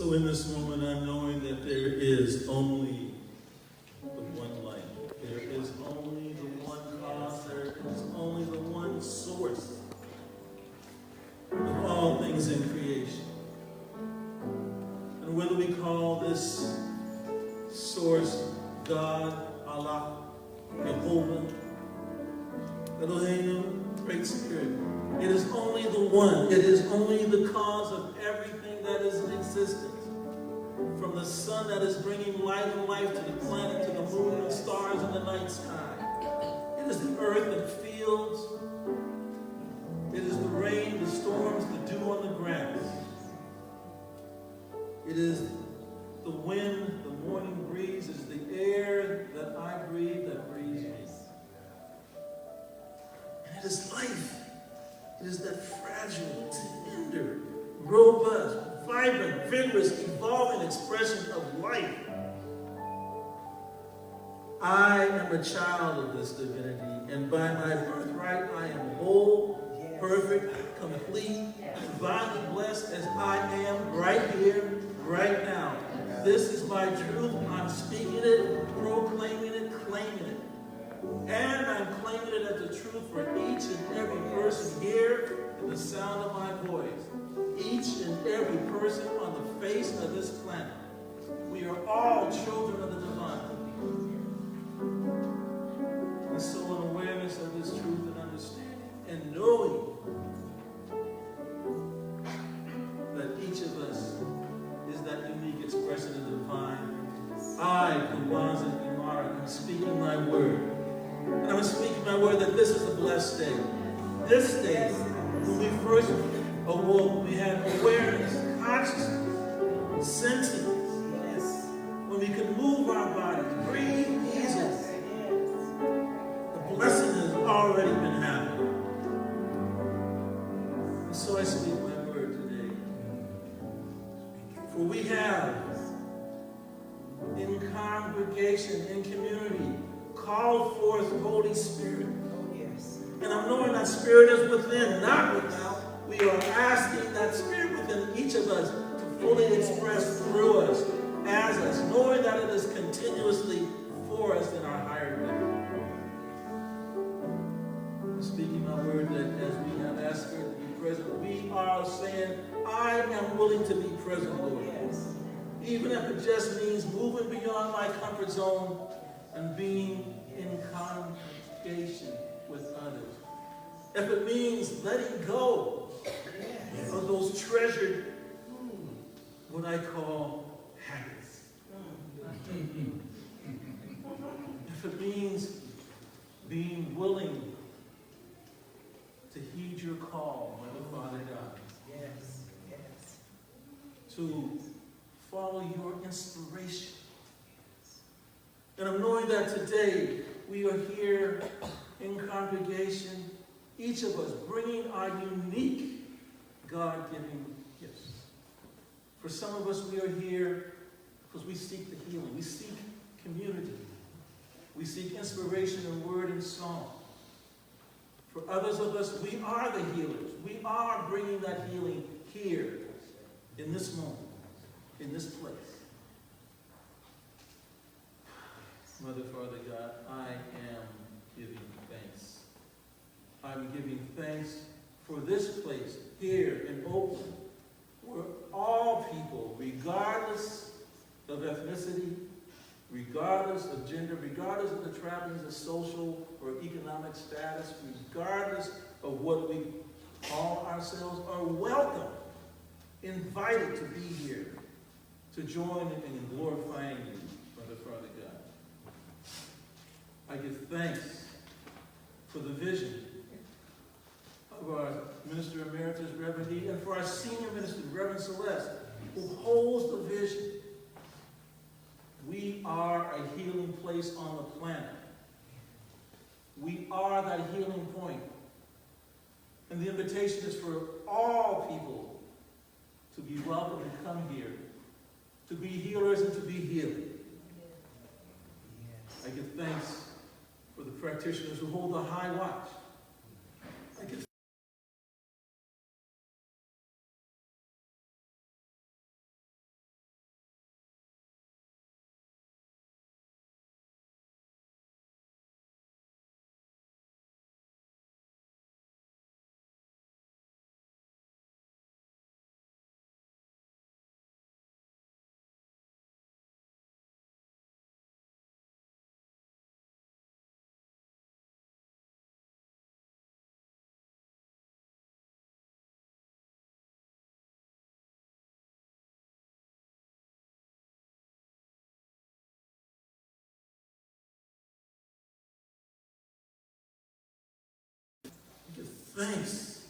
So in this moment, I'm knowing that there is only the one light. There is only the one cause. There is only the one source of all things in creation. And whether we call this source God, Allah, Jehovah, Elohim, Great Spirit, it is only the one. It is only the cause of everything that is in existence. From the sun that is bringing light and life to the planet, to the moon and stars in the night sky. It is the earth and fields. It is the rain, the storms, the dew on the grass. It is the wind, the morning breeze. It is the air that I breathe that breathes me. And it is life. It is that fragile, tender, robust, vibrant, vigorous, evolving expression of life. I am a child of this divinity, and by my birthright I am whole, perfect, complete, divinely blessed as I am right here, right now. This is my truth. I'm speaking it, proclaiming it, claiming it. And I'm claiming it as the truth for each and every person here in the sound of my voice. Each and every person on the face of this planet. We are all children of the divine. And so in awareness of this truth and understanding, and knowing that each of us is that unique expression of the divine, I, Kumbaza Imara, am speaking my word. And I'm speaking my word that this is a blessed day. This day, when we first awoke, we had awareness, consciousness, sentience. When we could move our bodies, breathe easily. The blessing has already been happening. And so I speak my word today. For we have, in congregation, in community, called forth Holy Spirit. Oh, yes. And I'm knowing that Spirit is within, not without. We are asking that Spirit within each of us to fully express through us, as us, knowing that it is continuously for us in our higher living. I'm speaking my word that as we have asked Spirit to be present, we are saying, I am willing to be present, Lord. Yes. Even if it just means moving beyond my comfort zone and being in congregation with others. If it means letting go of those treasured, what I call habits. If it means being willing to heed your call, my Father God. Yes. Yes. To follow your inspiration. And I'm knowing that today we are here in congregation, each of us bringing our unique God-given gifts. For some of us, we are here because we seek the healing. We seek community. We seek inspiration in word and song. For others of us, we are the healers. We are bringing that healing here, in this moment, in this place. Mother, Father, God, I am giving thanks. I'm giving thanks for this place here in Oakland, where all people, regardless of ethnicity, regardless of gender, regardless of the trappings of social or economic status, regardless of what we call ourselves, are welcome, invited to be here, to join in glorifying you, Mother, Father, God. I give thanks for the vision of our Minister Emeritus, Reverend E., and for our senior minister, Reverend Celeste, who holds the vision. We are a healing place on the planet. We are that healing point. And the invitation is for all people to be welcome and come here, to be healers and to be healed. I give thanks for the practitioners who hold the high watch. I give thanks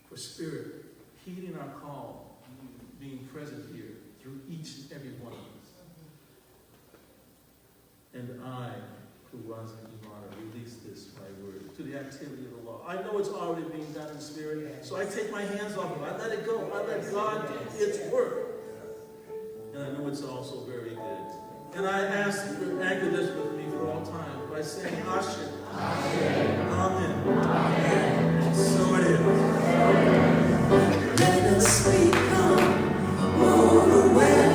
for Spirit heeding our call, being present here through each and every one of us. And I, Kuwaza Imara, release this by word to the activity of the law. I know it's already being done in Spirit, so I take my hands off of it. I let it go. I let God do its work. And I know it's also very good. And I ask you to anchor this with me for all time by saying, Ashe. Amen. Amen. So it is. Let us become more aware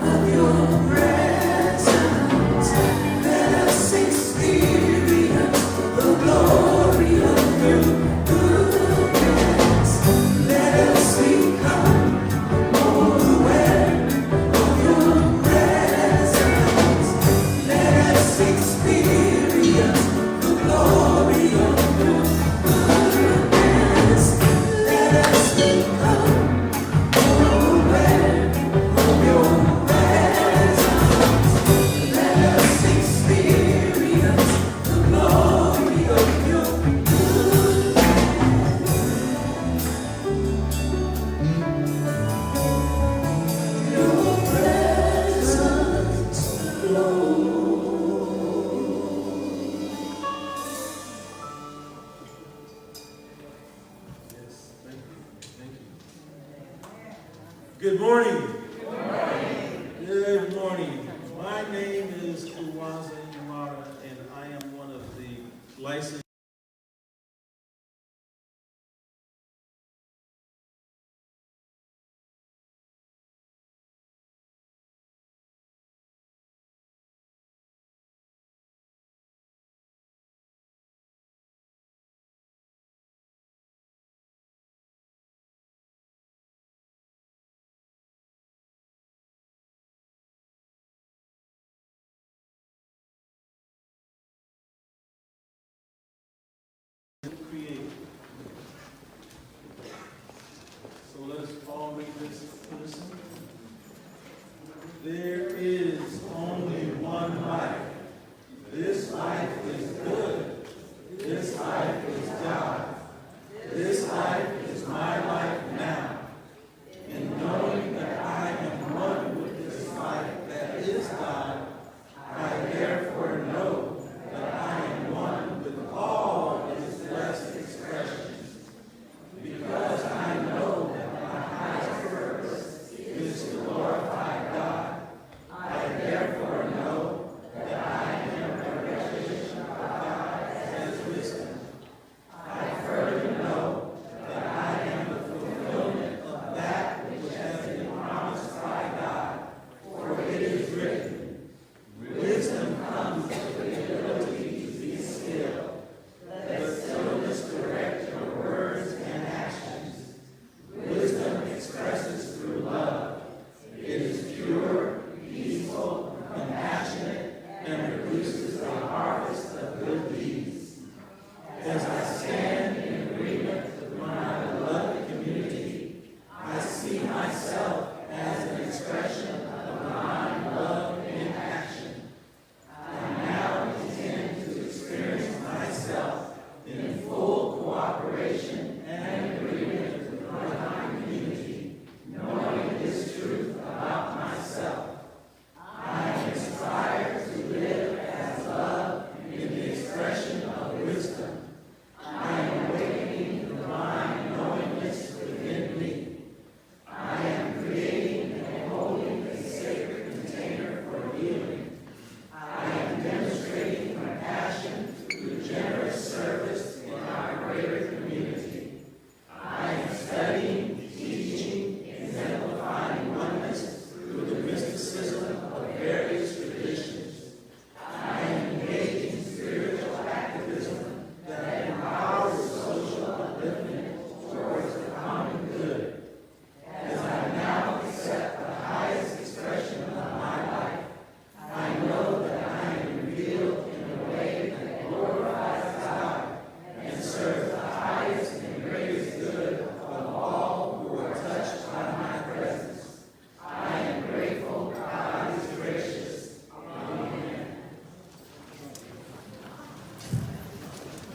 of your presence. Let us experience the glory of your goodness. Let us become more aware of your presence. Let us experience the glory of your goodness. Let us become more aware of your presence. Let us experience the glory of your presence, Lord. Yes, thank you. Thank you. Good morning. Good morning. My name is Kuwaza Imara, and I am one of the licensed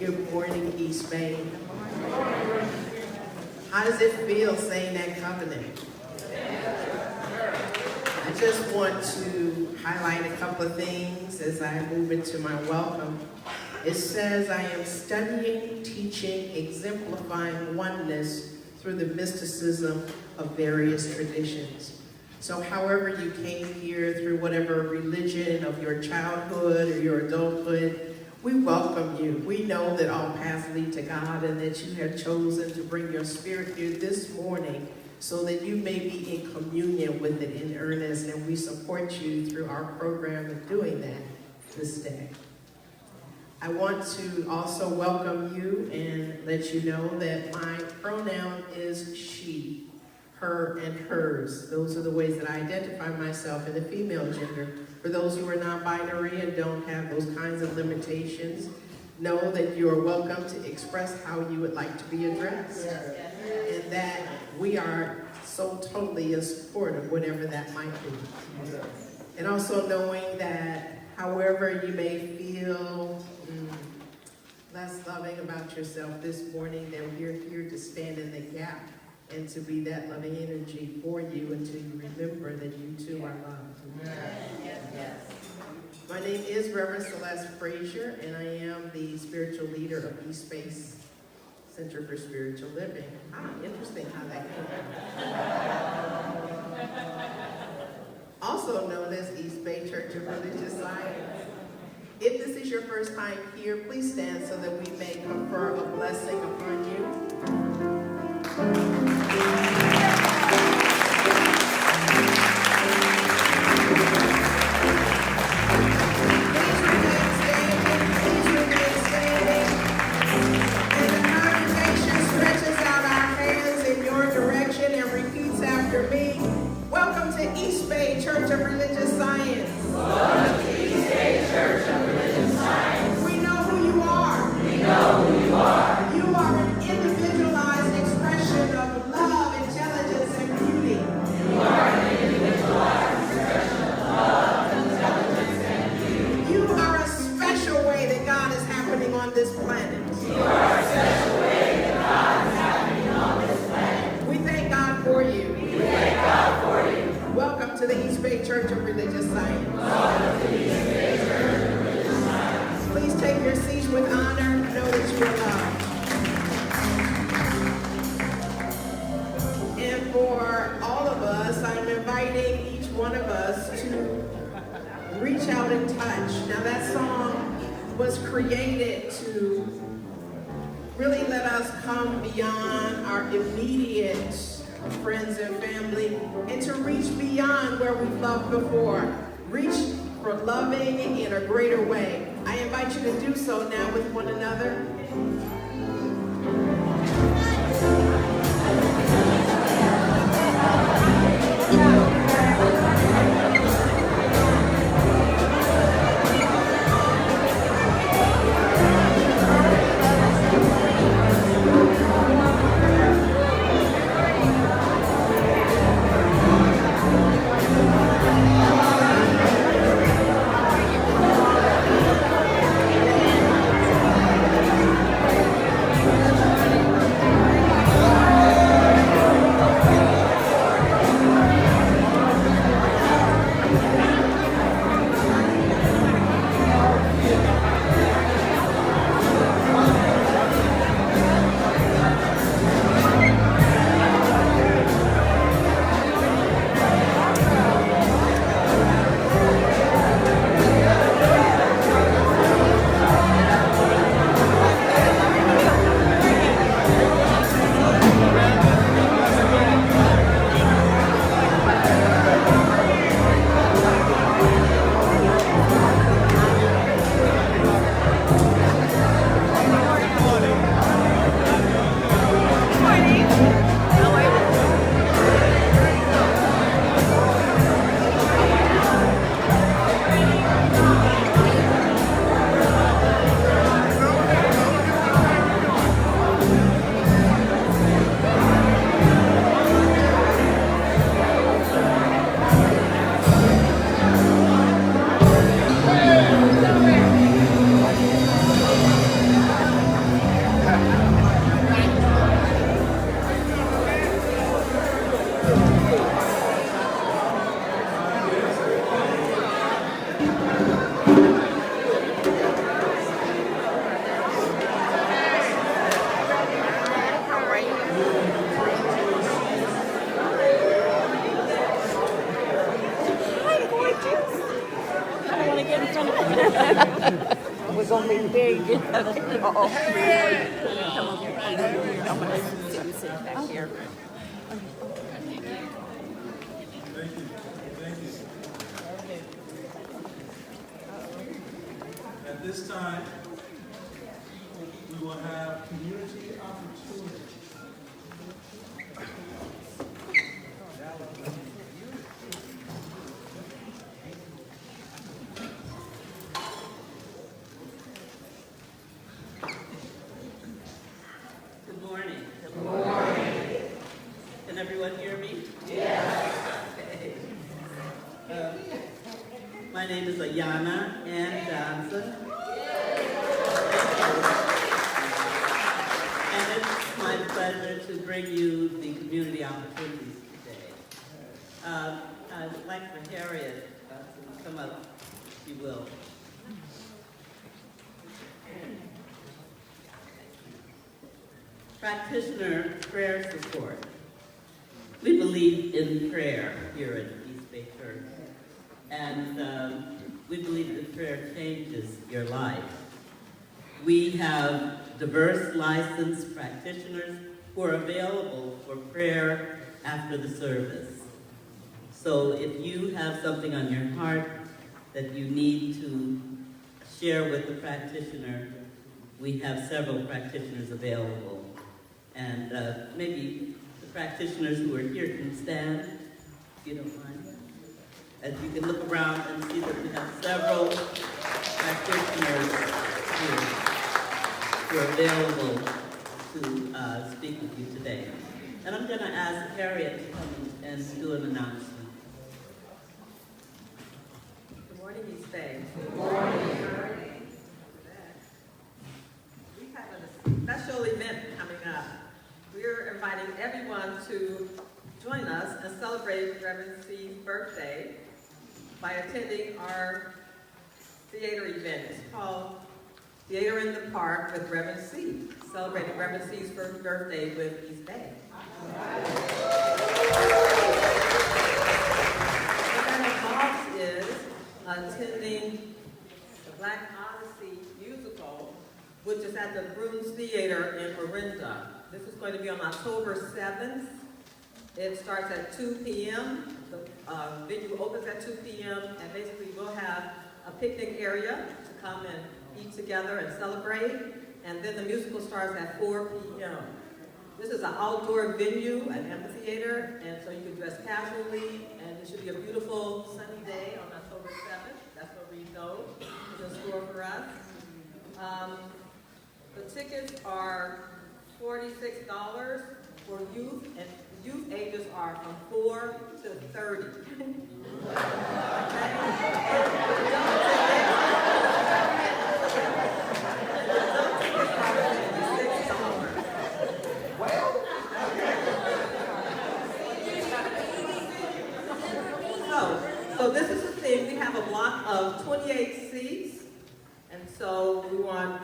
Good morning, East Bay. How does it feel saying that covenant? I just want to highlight a couple of things as I move into my welcome. It says, I am studying, teaching, exemplifying oneness through the mysticism of various traditions. So however you came here, through whatever religion of your childhood or your adulthood, we welcome you. We know that all paths lead to God and that you have chosen to bring your spirit here this morning so that you may be in communion with it in earnest, and we support you through our program of doing that this day. I want to also welcome you and let you know that my pronoun is she, her, and hers. Those are the ways that I identify myself in the female gender. For those who are non-binary and don't have those kinds of limitations, know that you are welcome to express how you would like to be addressed. And that we are so totally in support of whatever that might be. And also knowing that however you may feel less loving about yourself this morning, that we're here to stand in the gap and to be that loving energy for you until you remember that you too are loved. Yes. My name is Reverend Celeste Frazier, and I am the spiritual leader of East Space Center for Spiritual Living. Interesting how that came out. Also known as East Bay Church of Religious Science. If this is your first time here, please stand so that we may confer a blessing upon you. Church of Religious Science. Welcome to East Bay Church of Religious Science. We know who you are. We know who you are. You are an individualized expression of love, intelligence, and beauty. You are an individualized expression of love, intelligence, and beauty. You are a special way that God is happening on this planet. You are a special way that God is happening on this planet. We thank God for you. We thank God for you. Welcome to the East Bay Church of Religious Science. Welcome to the East Bay Church of Religious Science. Please take your seats with honor. Know that you are loved. And for all of us, I'm inviting each one of us to reach out and touch. Now that song was created to really let us come beyond our immediate friends and family, and to reach beyond where we've loved before. Reach for loving in a greater way. I invite you to do so now with one another. We're gonna be big. Uh-oh. Come over here. I'm gonna sit back here. Thank you. At this time, we will have community opportunity. Good morning. Good morning. Can everyone hear me? Yes. Okay. My name is Ayana Ann Johnson. And it's my pleasure to bring you the community opportunities today. I would like for Harriet to come up, if you will. Practitioner prayer support. We believe in prayer here at East Bay Church, and we believe that prayer changes your life. We have diverse licensed practitioners who are available for prayer after the service. So if you have something on your heart that you need to share with the practitioner, we have several practitioners available. And maybe the practitioners who are here can stand, if you don't mind. As you can look around and see that we have several practitioners here who are available to speak with you today. And I'm going to ask Harriet to come and do an announcement. Good morning, East Bay. Good morning. We have a special event coming up. We're inviting everyone to join us and celebrate Reverend C's birthday by attending our theater event. It's called Theater in the Park with Reverend C, celebrating Reverend C's first birthday with East Bay. What that involves is attending the Black Odyssey musical, which is at the Brooms Theater in Orinda. This is going to be on October 7th. It starts at 2 p.m. The venue opens at 2 p.m. and basically we'll have a picnic area to come and eat together and celebrate. And then the musical starts at 4 p.m. This is an outdoor venue, an amphitheater, and so you can dress casually, and it should be a beautiful sunny day on October 7th. That's what we know is in store for us. The tickets are $46 for youth, and youth ages are from 4 to 30. So this is the thing, we have a block of 28 seats, and so we want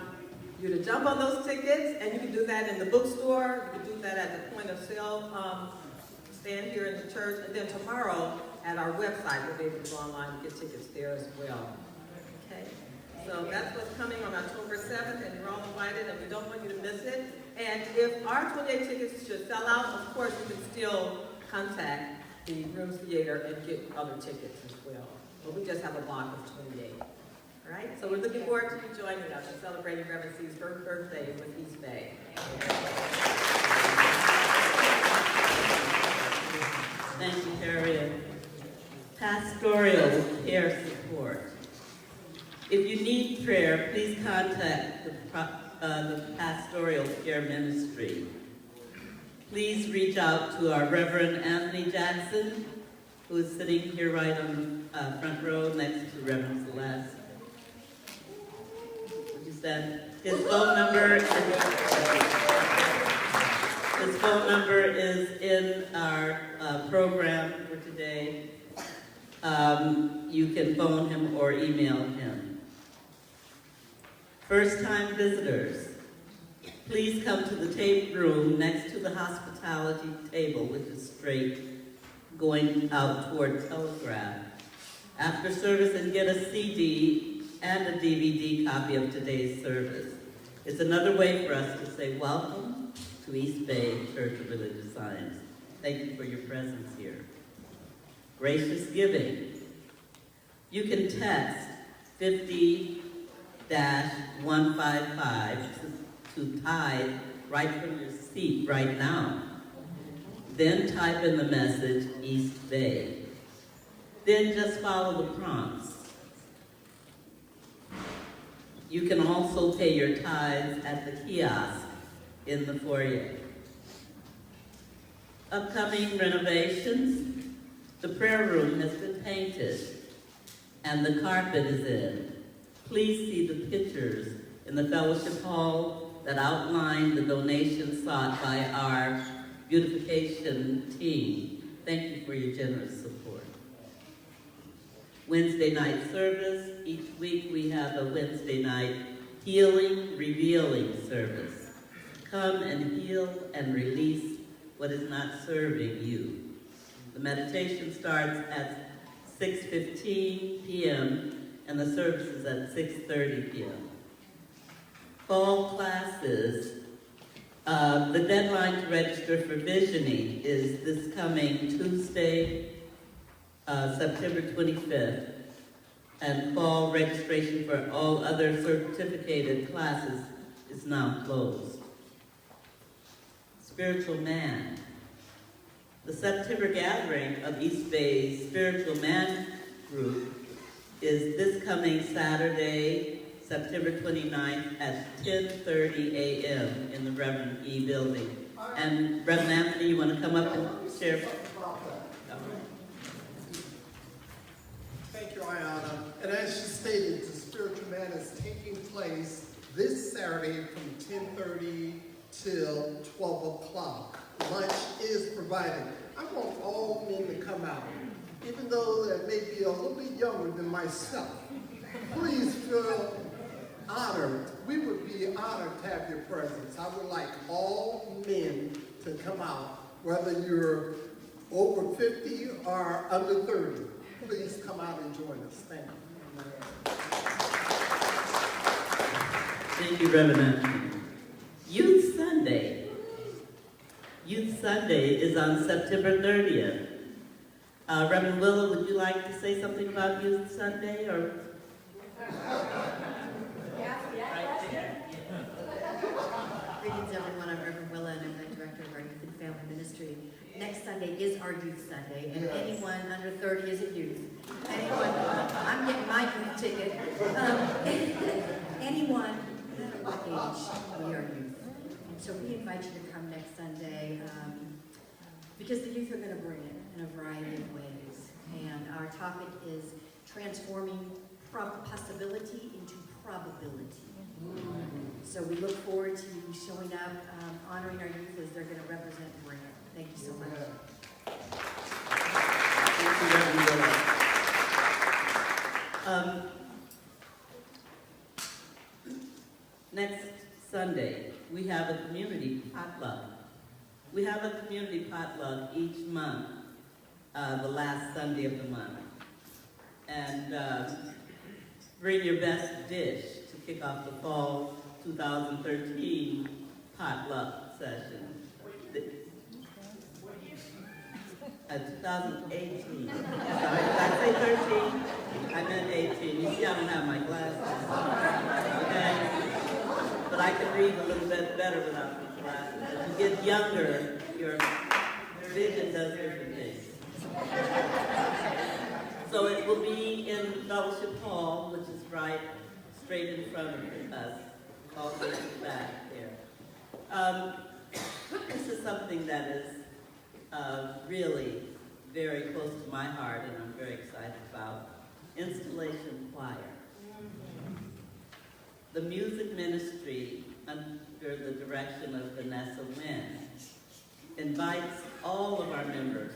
you to jump on those tickets, and you can do that in the bookstore, you can do that at the point of sale stand here in the church, and then tomorrow at our website, you'll be able to go online and get tickets there as well. Okay, so that's what's coming on October 7th, and you're all invited, and we don't want you to miss it. And if our 28 tickets should sell out, of course, you can still contact the Brooms Theater and get other tickets as well. But we just have a block of 28. All right, so we're looking forward to you joining us and celebrating Reverend C's first birthday with East Bay. Thank you, Harriet. Pastoral care support. If you need prayer, please contact the Pastoral Care Ministry. Please reach out to our Reverend Anthony Jackson, who is sitting here right on the front row next to Reverend Celeste. Would you stand? His phone number is in our program for today. You can phone him or email him. First-time visitors, please come to the tape room next to the hospitality table, which is straight going out toward Telegraph. After service, and get a CD and a DVD copy of today's service. It's another way for us to say welcome to East Bay Church of Religious Science. Thank you for your presence here. Gracious giving. You can text 50-155 to Tithe right from your seat right now. Then type in the message East Bay. Then just follow the prompts. You can also pay your tithes at the kiosk in the foyer. Upcoming renovations. The prayer room has been painted and the carpet is in. Please see the pictures in the fellowship hall that outline the donations sought by our beautification team. Thank you for your generous support. Wednesday night service. Each week we have a Wednesday night healing, revealing service. Come and heal and release what is not serving you. The meditation starts at 6:15 p.m. and the service is at 6:30 p.m. Fall classes. The deadline to register for visioning is this coming Tuesday, September 25th, and fall registration for all other certificated classes is now closed. Spiritual Man. The September gathering of East Bay's Spiritual Man group is this coming Saturday, September 29th at 10:30 a.m. in the Reverend E. building. And Reverend Anthony, you want to come up and share? Thank you, Ayana. And as she stated, the Spiritual Man is taking place this Saturday from 10:30 till 12 o'clock. Lunch is provided. I want all men to come out, even though they may be a little bit younger than myself. Please feel honored. We would be honored to have your presence. I would like all men to come out, whether you're over 50 or under 30. Please come out and join us. Thank you. Thank you, Reverend Anthony. Youth Sunday. Youth Sunday is on September 30th. Reverend Willow, would you like to say something about Youth Sunday? Or Greetings, everyone. I'm Reverend Willa, and I'm the director of our Youth and Family Ministry. Next Sunday is our Youth Sunday, and anyone under 30 is a youth. Anyone, I'm getting my youth ticket. Anyone, no matter what age, we are youth. So we invite you to come next Sunday because the youth are going to bring it in a variety of ways. And our topic is transforming possibility into probability. So we look forward to you showing up, honoring our youth as they're going to represent and bring it. Thank you so much. Thank you, Reverend Willow. Next Sunday, we have a community potluck. We have a community potluck each month, the last Sunday of the month. And bring your best dish to kick off the fall 2013 potluck session. 2018. Sorry, did I say 13? I meant 18. You see, I don't have my glasses. Okay? But I can read a little bit better without these glasses. As you get younger, your vision does different things. So it will be in Fellowship Hall, which is right straight in front of us, all the way back there. This is something that is really very close to my heart, and I'm very excited about. Installation choir. The music ministry, under the direction of Vanessa Wynn, invites all of our members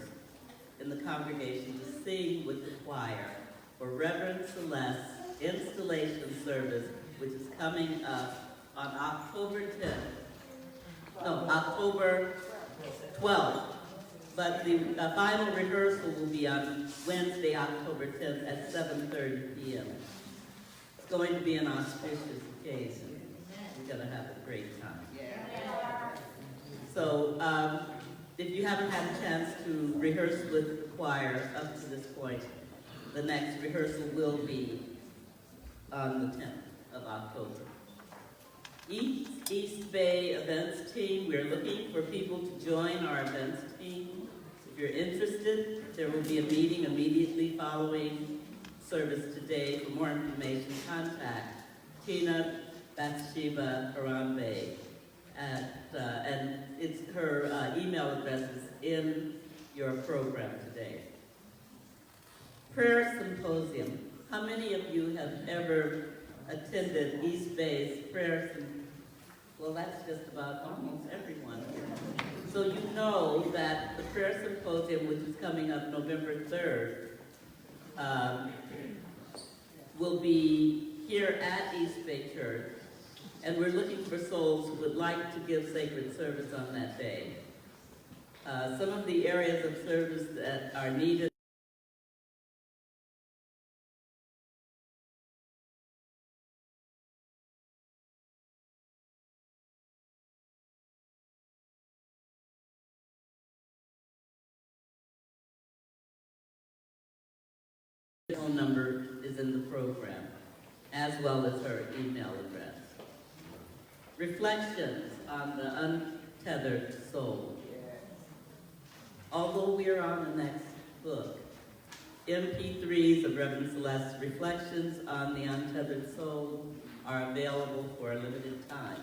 in the congregation to sing with the choir for Reverend Celeste's installation service, which is coming up on October 12th. But the final rehearsal will be on Wednesday, October 10th at 7:30 p.m. It's going to be an auspicious occasion. We're going to have a great time. So if you haven't had a chance to rehearse with the choir up to this point, the next rehearsal will be on the 10th of October. East Bay events team, we're looking for people to join our events team. If you're interested, there will be a meeting immediately following service today. For more information, contact Tina Bathsheba Harambe. And her email address is in your program today. Prayer Symposium. How many of you have ever attended East Bay's prayer symposium? Well, that's just about almost everyone here. So you know that the prayer symposium, which is coming up November 3rd, will be here at East Bay Church, and we're looking for souls who would like to give sacred service on that day. Some of the areas of service that are needed phone number is in the program, as well as her email address. Reflections on the untethered soul. Although we are on the next book, MP3s of Reverend Celeste's Reflections on the Untethered Soul are available for a limited time.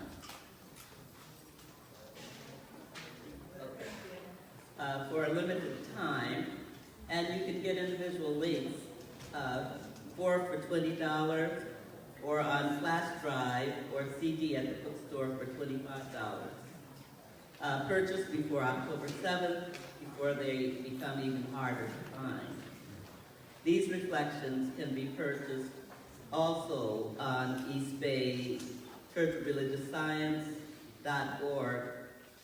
For a limited time, and you can get individual links, 4 for $20, or on flash drive or CD at the bookstore for $25. Purchase before October 7th, before they become even harder to find. These reflections can be purchased also on East Bay Church of Religious Science.org,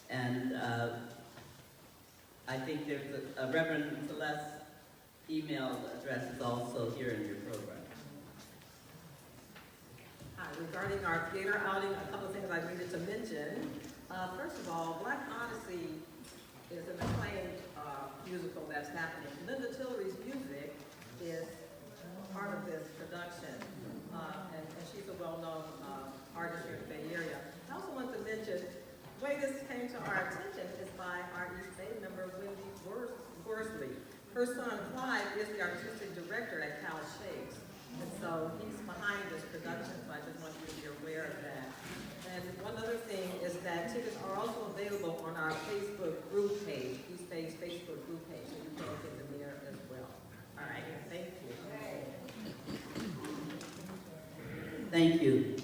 and I think there's a Reverend Celeste's email address is also here in your program. Hi, regarding our theater outing, a couple of things I needed to mention. First of all, Black Odyssey is an acclaimed musical that's happening. Linda Tillery's music is part of this production, and she's a well-known artist here in the Bay Area. I also want to mention, the way this came to our attention is by our East Bay member, Wendy Worsley. Her son, Clyde, is the artistic director at Cal Shakes. And so he's behind this production, so I just want you to be aware of that. And one other thing is that tickets are also available on our Facebook group page, East Bay's Facebook group page, so you can get them there as well. All right, thank you. Thank you.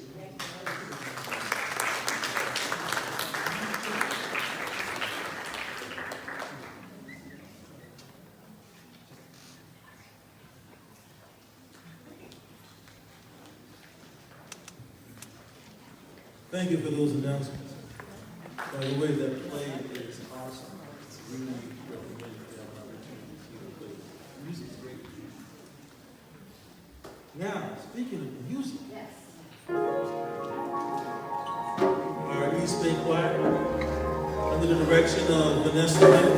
Thank you for those announcements. By the way, that play is awesome. It's really recommend if you have an opportunity to see the play. The music's great. Now, speaking of music, our East Bay Choir, under the direction of Vanessa Lynn,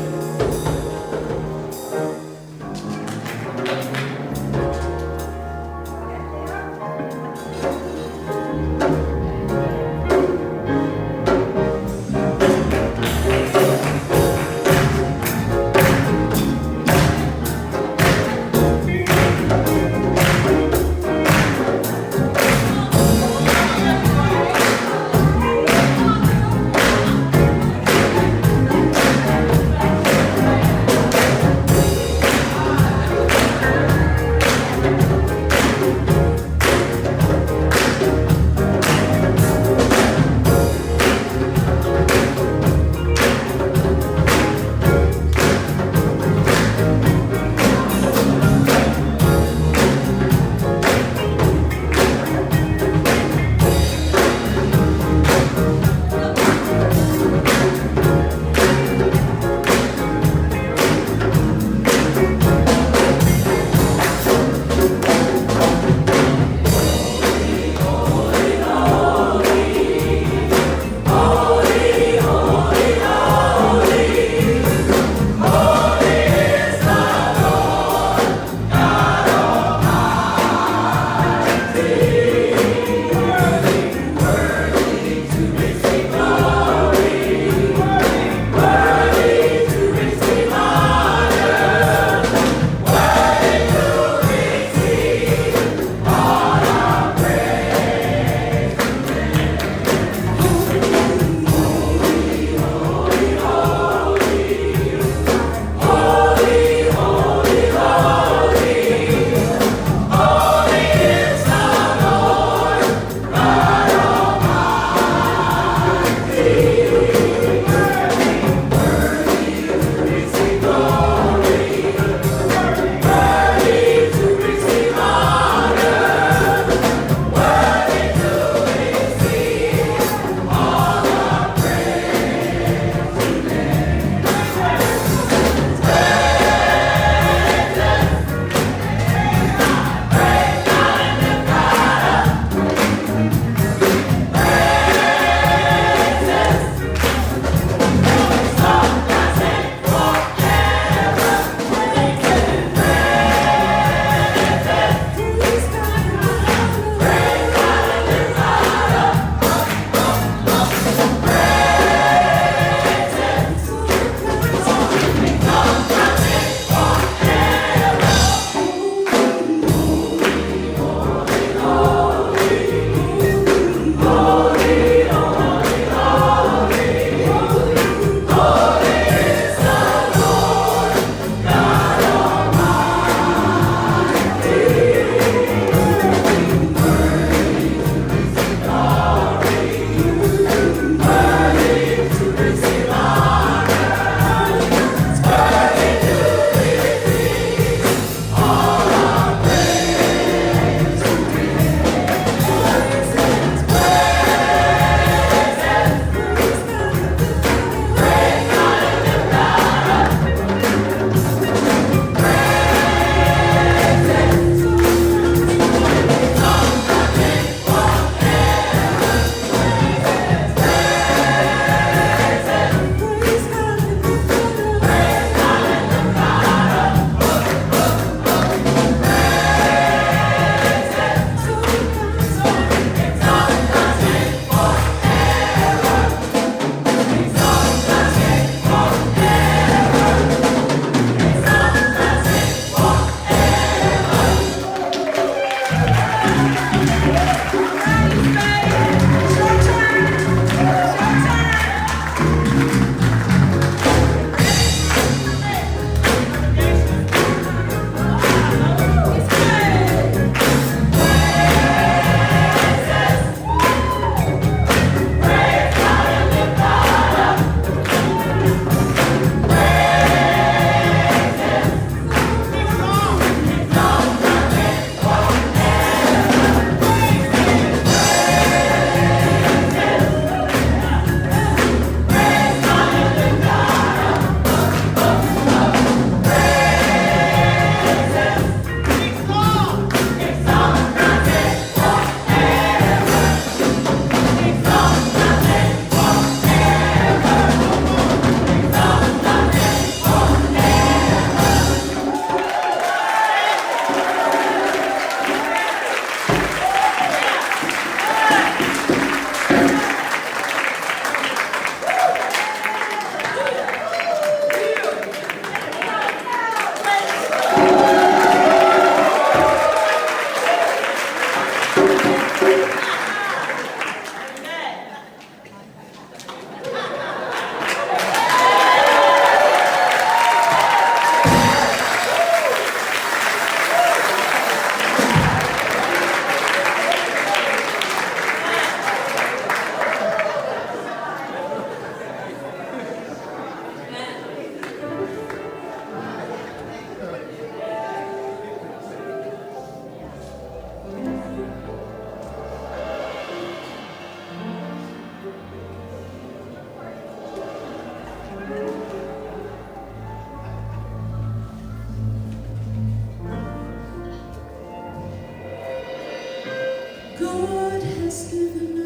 has given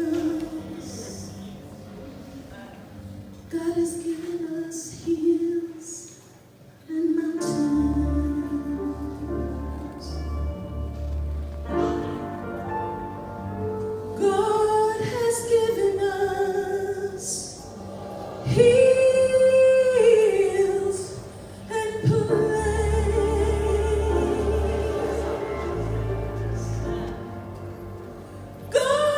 us, God has given us hills and mountains. God has given us hills and plains. God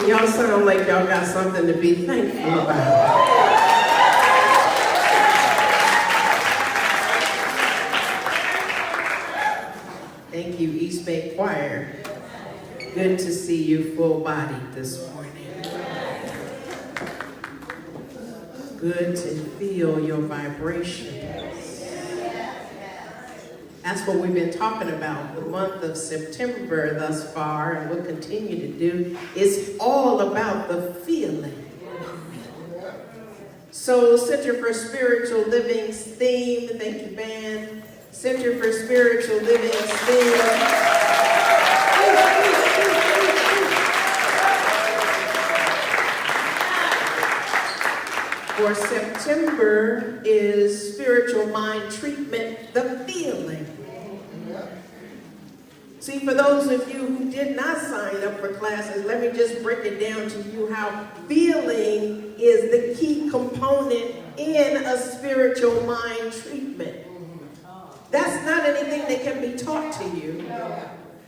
Y'all sound like y'all got something to be thankful about. Thank you, East Bay Choir. Good to see you full-bodied this morning. Good to feel your vibrations. That's what we've been talking about the month of September thus far, and we'll continue to do. It's all about the feeling. So, Center for Spiritual Living's theme, thank you, band. Center for Spiritual Living's theme. For September is Spiritual Mind Treatment, the feeling. See, for those of you who did not sign up for classes, let me just break it down to you how feeling is the key component in a spiritual mind treatment. That's not anything that can be taught to you.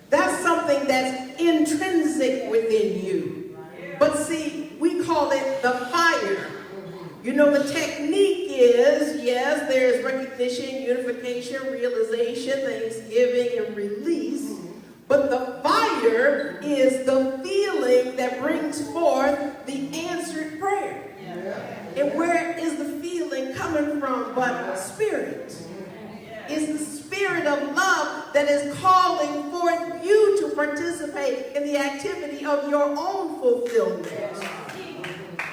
That's something that's intrinsic within you. But see, we call it the fire. You know, the technique is, yes, there's recognition, unification, realization, thanksgiving, and release. But the fire is the feeling that brings forth the answered prayer. And where is the feeling coming from but spirit? It's the spirit of love that is calling forth you to participate in the activity of your own fulfillment.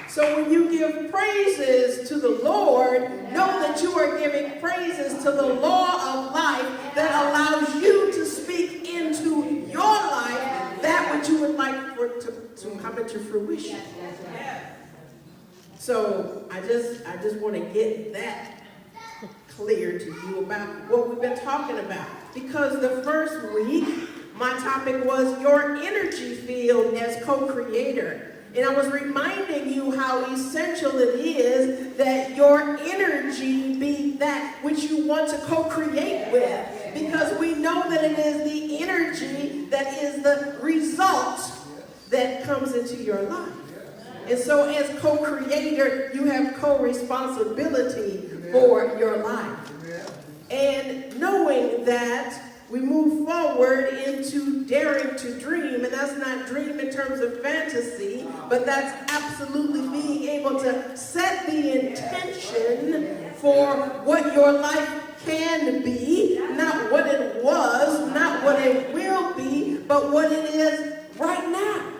So when you give praises to the Lord, know that you are giving praises to the law of life that allows you to speak into your life that which you would like for to come into fruition. So I just want to get that clear to you about what we've been talking about. Because the first week, my topic was your energy field as co-creator. And I was reminding you how essential it is that your energy be that which you want to co-create with. Because we know that it is the energy that is the result that comes into your life. And so as co-creator, you have co-responsibility for your life. And knowing that, we move forward into daring to dream, and that's not dream in terms of fantasy, but that's absolutely being able to set the intention for what your life can be, not what it was, not what it will be, but what it is right now.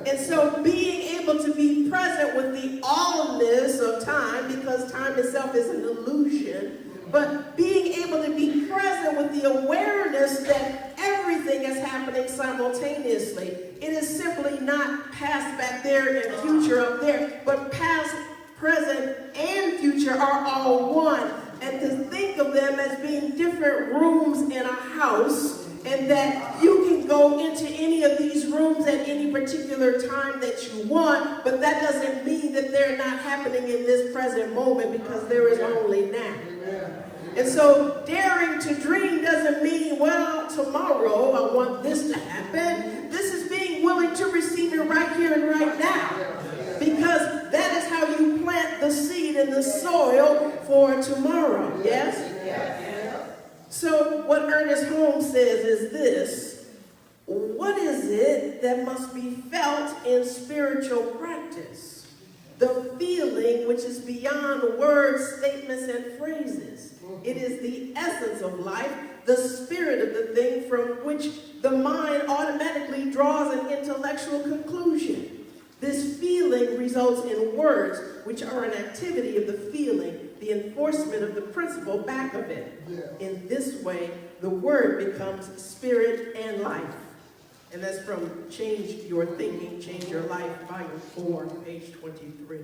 And so being able to be present with the allness of time, because time itself is an illusion, but being able to be present with the awareness that everything is happening simultaneously. It is simply not past back there and future up there, but past, present, and future are all one. And to think of them as being different rooms in a house, and that you can go into any of these rooms at any particular time that you want, but that doesn't mean that they're not happening in this present moment, because there is only now. And so daring to dream doesn't mean, well, tomorrow I want this to happen. This is being willing to receive it right here and right now. Because that is how you plant the seed in the soil for tomorrow. Yes? So what Ernest Holmes says is this: what is it that must be felt in spiritual practice? The feeling which is beyond words, statements, and phrases. It is the essence of life, the spirit of the thing from which the mind automatically draws an intellectual conclusion. This feeling results in words, which are an activity of the feeling, the enforcement of the principle back of it. In this way, the word becomes spirit and life. And that's from Change Your Thinking, Change Your Life, Volume 4, page 23.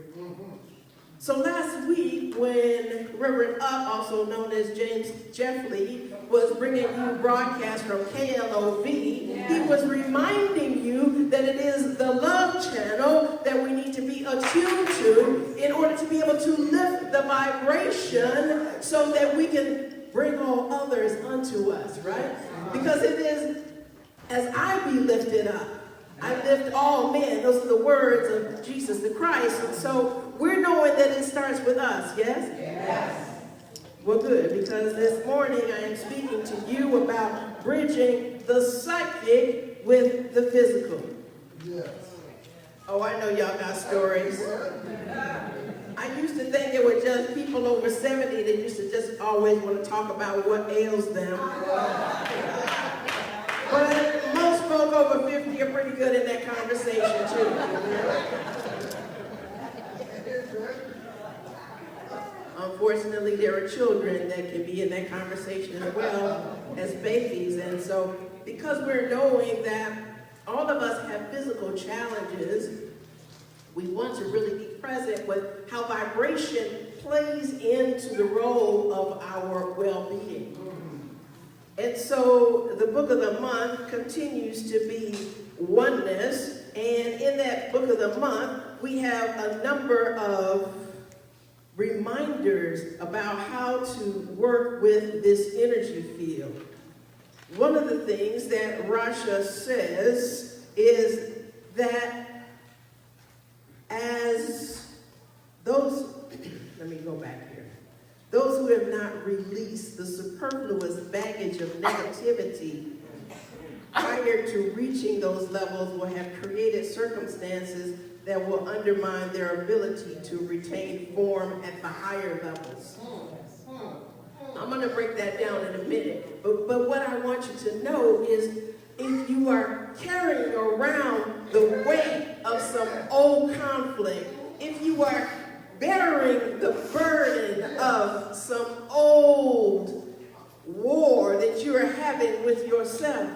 So last week, when Reverend Up, also known as James Jeffley, was bringing you broadcast from KLOV, he was reminding you that it is the love channel that we need to be attuned to in order to be able to lift the vibration so that we can bring all others unto us, right? Because it is, as I be lifted up, I lift all men. Those are the words of Jesus the Christ. And so we're knowing that it starts with us, yes? Yes. Well, good, because this morning I am speaking to you about bridging the psychic with the physical. Yes. Oh, I know y'all got stories. I used to think it were just people over 70 that used to just always want to talk about what ails them. But most folk over 50 are pretty good in that conversation too. Unfortunately, there are children that can be in that conversation as well as babies. And so because we're knowing that all of us have physical challenges, we want to really be present with how vibration plays into the role of our well-being. And so the book of the month continues to be oneness. And in that book of the month, we have a number of reminders about how to work with this energy field. One of the things that Rasha says is that as those, let me go back here, those who have not released the superfluous baggage of negativity prior to reaching those levels will have created circumstances that will undermine their ability to retain form at the higher levels. I'm going to break that down in a minute. But what I want you to know is if you are carrying around the weight of some old conflict, if you are bearing the burden of some old war that you are having with yourself,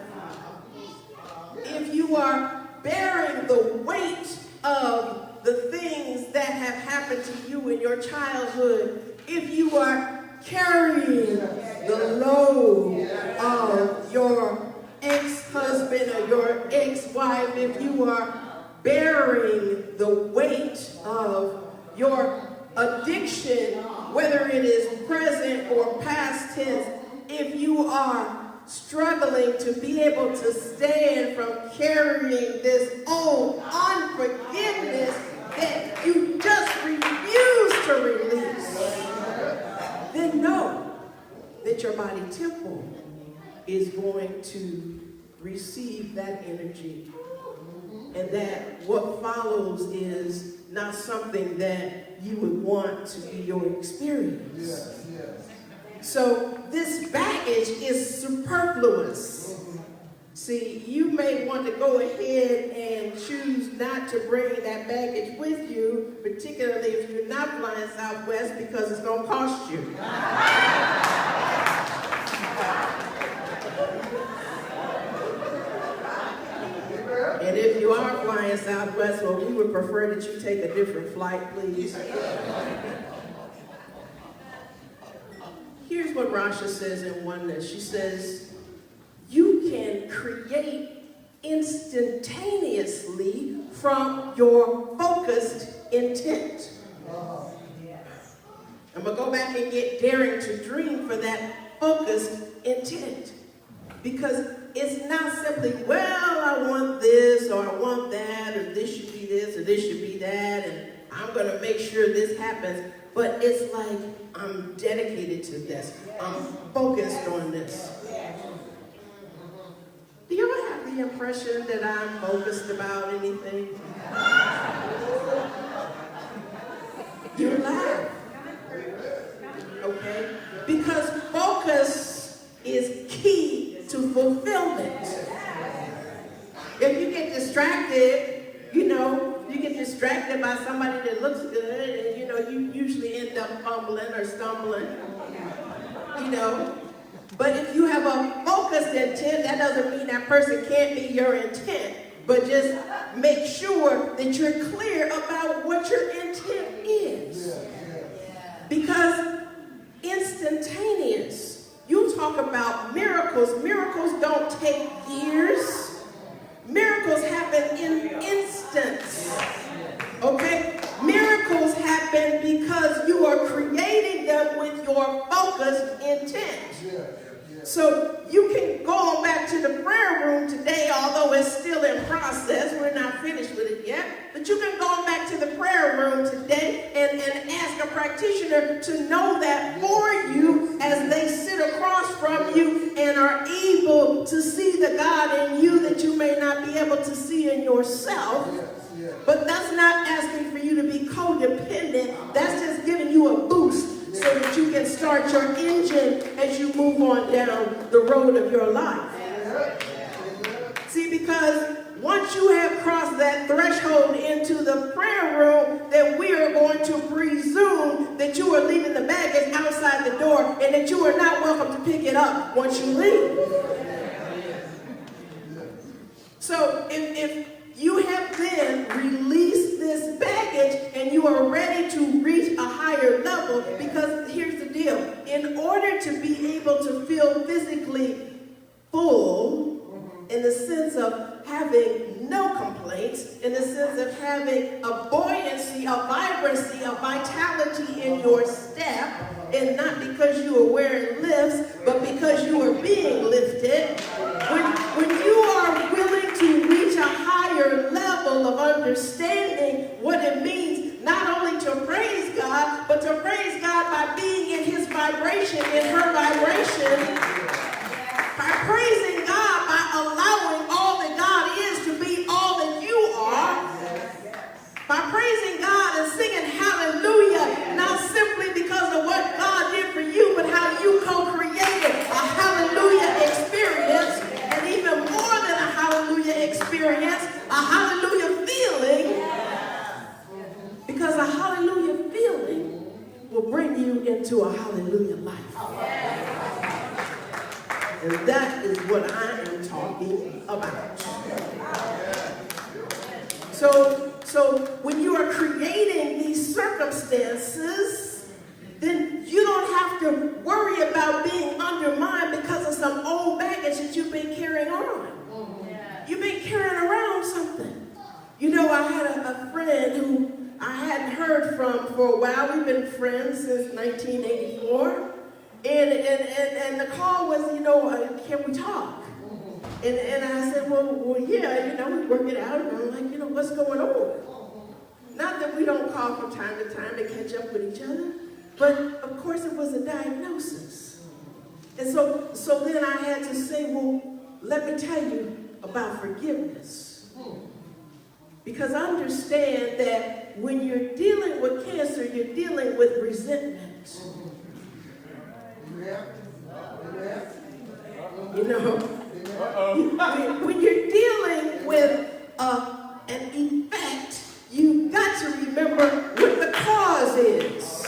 if you are bearing the weight of the things that have happened to you in your childhood, if you are carrying the load of your ex-husband or your ex-wife, if you are bearing the weight of your addiction, whether it is present or past tense, if you are struggling to be able to stand from carrying this old unforgiveness that you just refuse to release, then know that your body temple is going to receive that energy. And that what follows is not something that you would want to be your experience. Yes, yes. So this baggage is superfluous. See, you may want to go ahead and choose not to bring that baggage with you, particularly if you're not flying Southwest, because it's going to cost you. And if you are flying Southwest, well, we would prefer that you take a different flight, please. Here's what Rasha says in oneness. She says, you can create instantaneously from your focused intent. I'm going to go back and get daring to dream for that focused intent. Because it's not simply, well, I want this, or I want that, or this should be this, or this should be that, and I'm going to make sure this happens. But it's like, I'm dedicated to this. I'm focused on this. Do you ever have the impression that I'm focused about anything? You laugh. Okay? Because focus is key to fulfillment. If you get distracted, you get distracted by somebody that looks good, and you usually end up fumbling or stumbling, But if you have a focused intent, that doesn't mean that person can't be your intent, but just make sure that you're clear about what your intent is. Because instantaneous, you talk about miracles. Miracles don't take years. Miracles happen in instants. Okay? Miracles happen because you are creating them with your focused intent. So you can go on back to the prayer room today, although although it's still in process, we're not finished with it yet, but you can go back to the prayer room today and ask a practitioner to know that for you as they sit across from you and are able to see the God in you that you may not be able to see in yourself. But that's not asking for you to be codependent. That's just giving you a boost so that you can start your engine as you move on down the road of your life. See, because once you have crossed that threshold into the prayer room, then we are going to presume that you are leaving the baggage outside the door and that you are not welcome to pick it up once you leave. So if you have then released this baggage and you are ready to reach a higher level, because here's the deal. In order to be able to feel physically full, in the sense of having no complaints, in the sense of having a buoyancy, a vibrancy, a vitality in your step, and not because you are wearing lifts, but because you are being lifted. When you are willing to reach a higher level of understanding what it means not only to praise God, but to praise God by being in his vibration, in her vibration, by praising God, by allowing all that God is to be all that you are, by praising God and singing hallelujah, not simply because of what God did for you, but how you co-created a hallelujah experience, and even more than a hallelujah experience, a hallelujah feeling, because a hallelujah feeling will bring you into a hallelujah life. And that is what I am talking about. So when you are creating these circumstances, then you don't have to worry about being undermined because of some old baggage that you've been carrying on. You've been carrying around something. You know, I had a friend who I hadn't heard from for a while. We've been friends since 1984. And the call was, can we talk? And I said, well, yeah, we work it out. And I'm like, what's going on? Not that we don't call from time to time to catch up with each other, but of course it was a diagnosis. And so then I had to say, well, let me tell you about forgiveness. Because understand that when you're dealing with cancer, you're dealing with resentment. When you're dealing with an effect, you've got to remember what the cause is.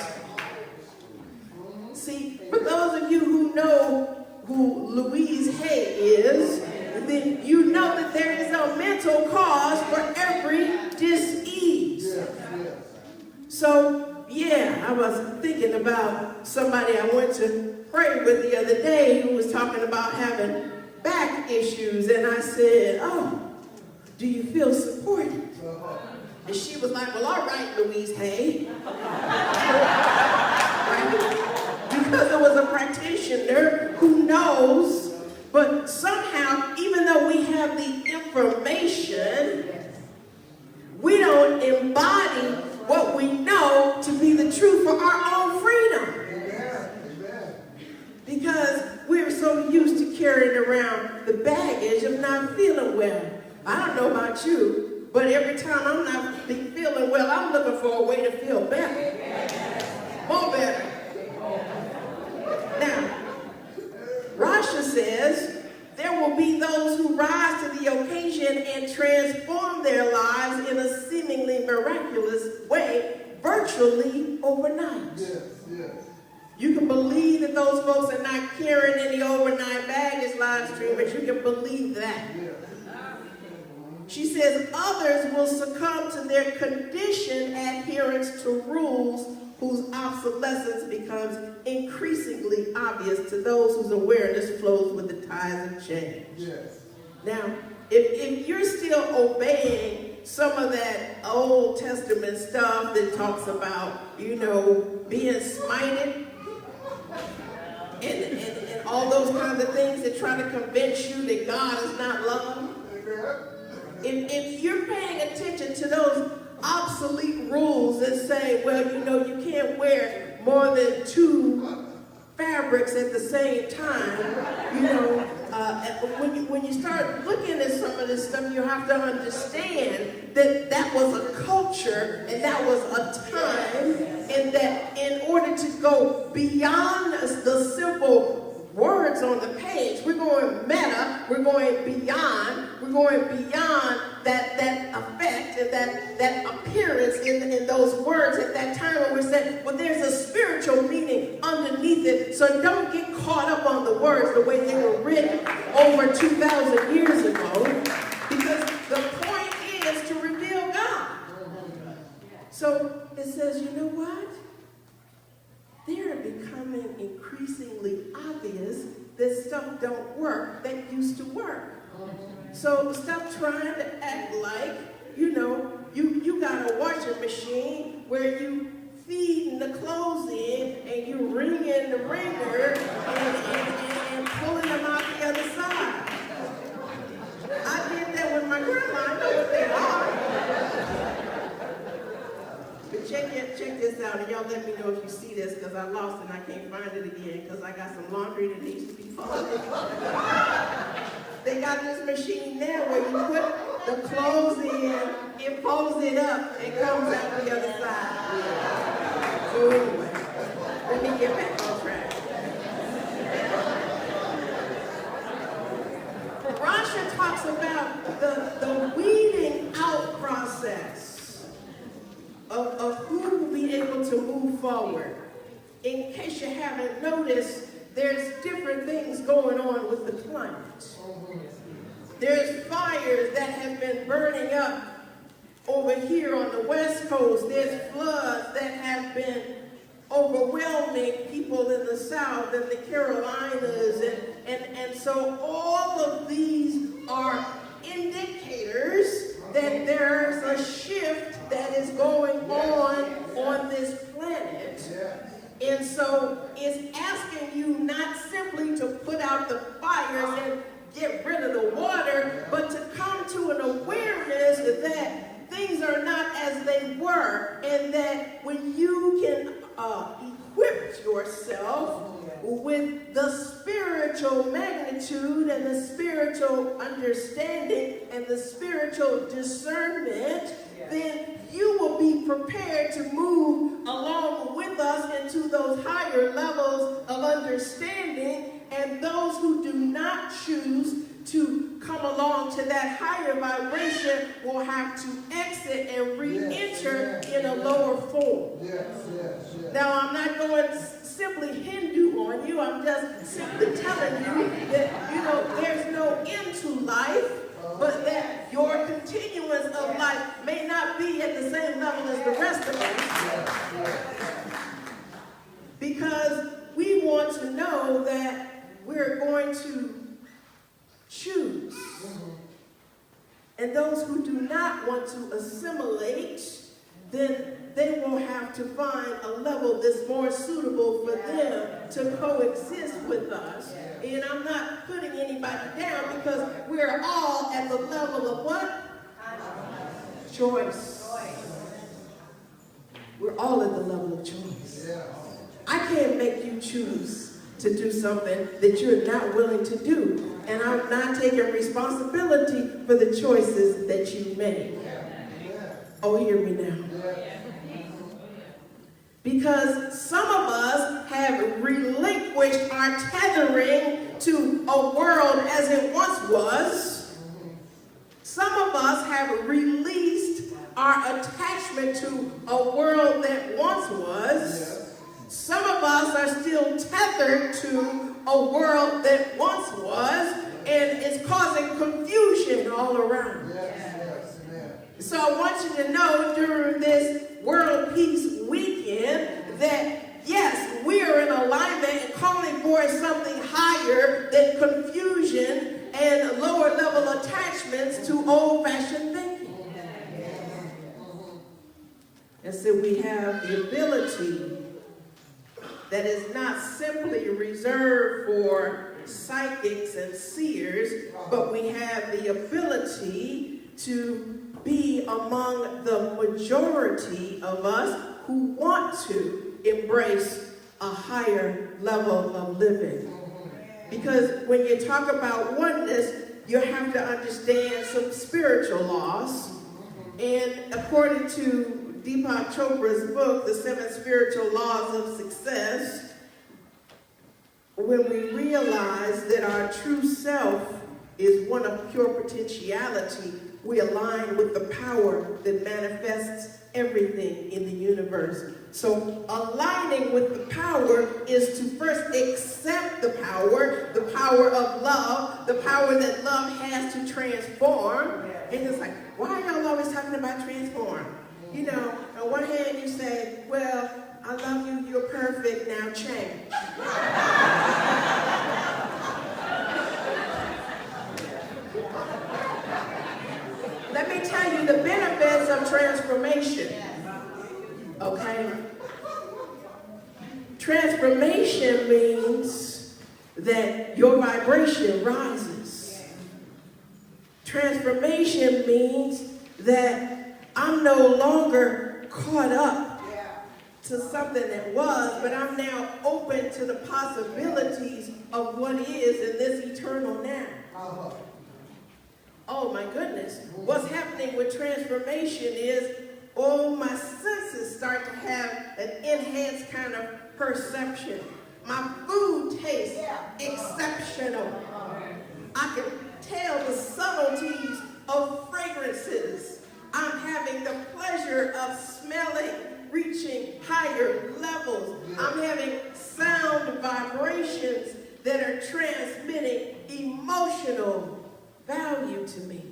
See, for those of you who know who Louise Hay is, then you know that there is a mental cause for every disease. So, I was thinking about somebody I went to pray with the other day who was talking about having back issues, and I said, oh, do you feel supported? And she was like, well, all right, Louise Hay. Because it was a practitioner who knows, but somehow, even though we have the information, we don't embody what we know to be the truth for our own freedom. Because we're so used to carrying around the baggage of not feeling well. I don't know about you, but every time I'm not feeling well, I'm looking for a way to feel better. More better. Now, Rasha says, there will be those who rise to the occasion and transform their lives in a seemingly miraculous way, virtually overnight. Yes. You can believe that those folks are not carrying any overnight baggage, live streamers. You can believe that. She says others will succumb to their conditioned adherence to rules whose obsolescence becomes increasingly obvious to those whose awareness flows with the tides of change. Yes. Now, if you're still obeying some of that Old Testament stuff that talks about, being smited, and all those kinds of things that try to convince you that God is not love, those obsolete rules that say, well, you know, you can't wear more than 2 fabrics at the same time. You know, when you start looking at some of this stuff, you have to understand that that was a culture and that was a time, and that in order to go beyond the simple words on the page, we're going meta, we're going beyond that effect and that appearance in those words at that time, and we're saying, well, there's a spiritual meaning underneath it, so don't get caught up on the words the way they were written over 2,000 years ago, because the point is to reveal God. So it says, you know what? They're becoming increasingly obvious that stuff don't work that used to work. So stop trying to act like, you know, you got a washing machine where you feeding the clothes in and you wringing the wringer and pulling them out the other side. I did that with my grandma. I know what they are. But check this out, and y'all let me know if you see this, because I lost it and I can't find it again, because I got some laundry that needs to be folded. They got this machine there where you put the clothes in, it folds it up, and comes out the other side. So anyway, let me get back on track. Rasha talks about the weeding out process of who will be able to move forward. In case you haven't noticed, there's different things going on with the climate. There's fires that have been burning up over here on the West Coast. There's floods that have been overwhelming people in the South and the Carolinas. And so all of these are indicators that there's a shift that is going on this planet. And so it's asking you not simply to put out the fires and get rid of the water, but to come to an awareness that things are not as they were, and that when you can equip yourself with the spiritual magnitude and the spiritual understanding and the spiritual discernment, then you will be prepared to move along with us into those higher levels of understanding. And those who do not choose to come along to that higher vibration will have to exit and re-enter in a lower form. Now, I'm not going simply Hindu on you. I'm just simply telling you that, you know, there's no end to life, but that your continuance of life may not be at the same level as the rest of us. Because we want to know that we're going to choose. And those who do not want to assimilate, then they will have to find a level that's more suitable for them to coexist with us. And I'm not putting anybody down, because we're all at the level of what? Choice. We're all at the level of choice. I can't make you choose to do something that you're not willing to do. And I'm not taking responsibility for the choices that you make. Oh, hear me now. Because some of us have relinquished our tethering to a world as it once was. Some of us have released our attachment to a world that once was. Some of us are still tethered to a world that once was, and it's causing confusion all around. So I want you to know during this World Peace Weekend that, yes, we are in alignment and calling for something higher than confusion and lower level attachments to old-fashioned thinking. And so we have the ability that is not simply reserved for psychics and seers, but we have the ability to be among the majority of us who want to embrace a higher level of living. Because when you talk about oneness, you have to understand some spiritual laws. And according to Deepak Chopra's book, The 7 Spiritual Laws of Success, when we realize that our true self is one of pure potentiality, we align with the power that manifests everything in the universe. So aligning with the power is to first accept the power of love, the power that love has to transform. And it's like, why are y'all always talking about transform? You know, on one hand you say, well, I love you, you're perfect, now change. Let me tell you the benefits of transformation. Okay? Transformation means that your vibration rises. Transformation means that I'm no longer caught up to something that was, but I'm now open to the possibilities of what is in this eternal now. Oh my goodness. What's happening with transformation is, oh, my senses start to have an enhanced kind of perception. My food tastes exceptional. I can tell the subtleties of fragrances. I'm having the pleasure of smelling, reaching higher levels. I'm having sound vibrations that are transmitting emotional value to me.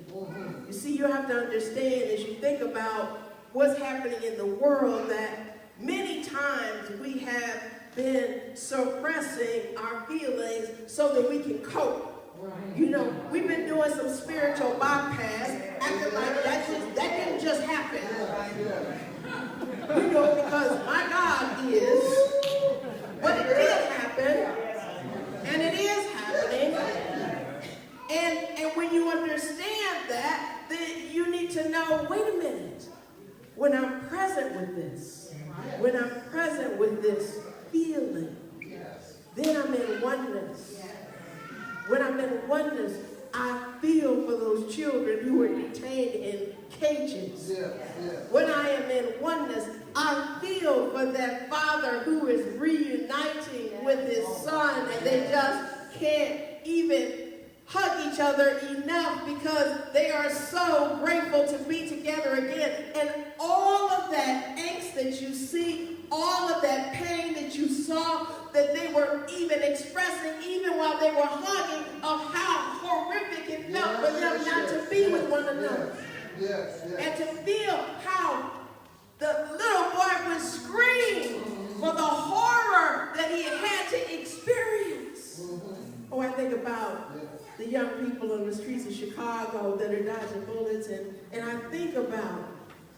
You see, you have to understand as you think about what's happening in the world that many times we have been suppressing our feelings so that we can cope. You know, we've been doing some spiritual bypass, acting like that didn't just happen. You know, because my God is, but it did happen, and it is happening. And when you understand that, then you need to know, wait a minute, when I'm present with this, when I'm present with this feeling, then I'm in oneness. When I'm in oneness, I feel for those children who are detained in cages. When I am in oneness, I feel for that father who is reuniting with his son and they just can't even hug each other enough because they are so grateful to be together again. And all of that angst that you see, all of that pain that you saw, that they were even expressing, even while they were hugging, of how horrific it felt for them not to be with one another. And to feel how the little boy would scream for the horror that he had to experience. Oh, I think about the young people on the streets of Chicago that are dodging bullets, and I think about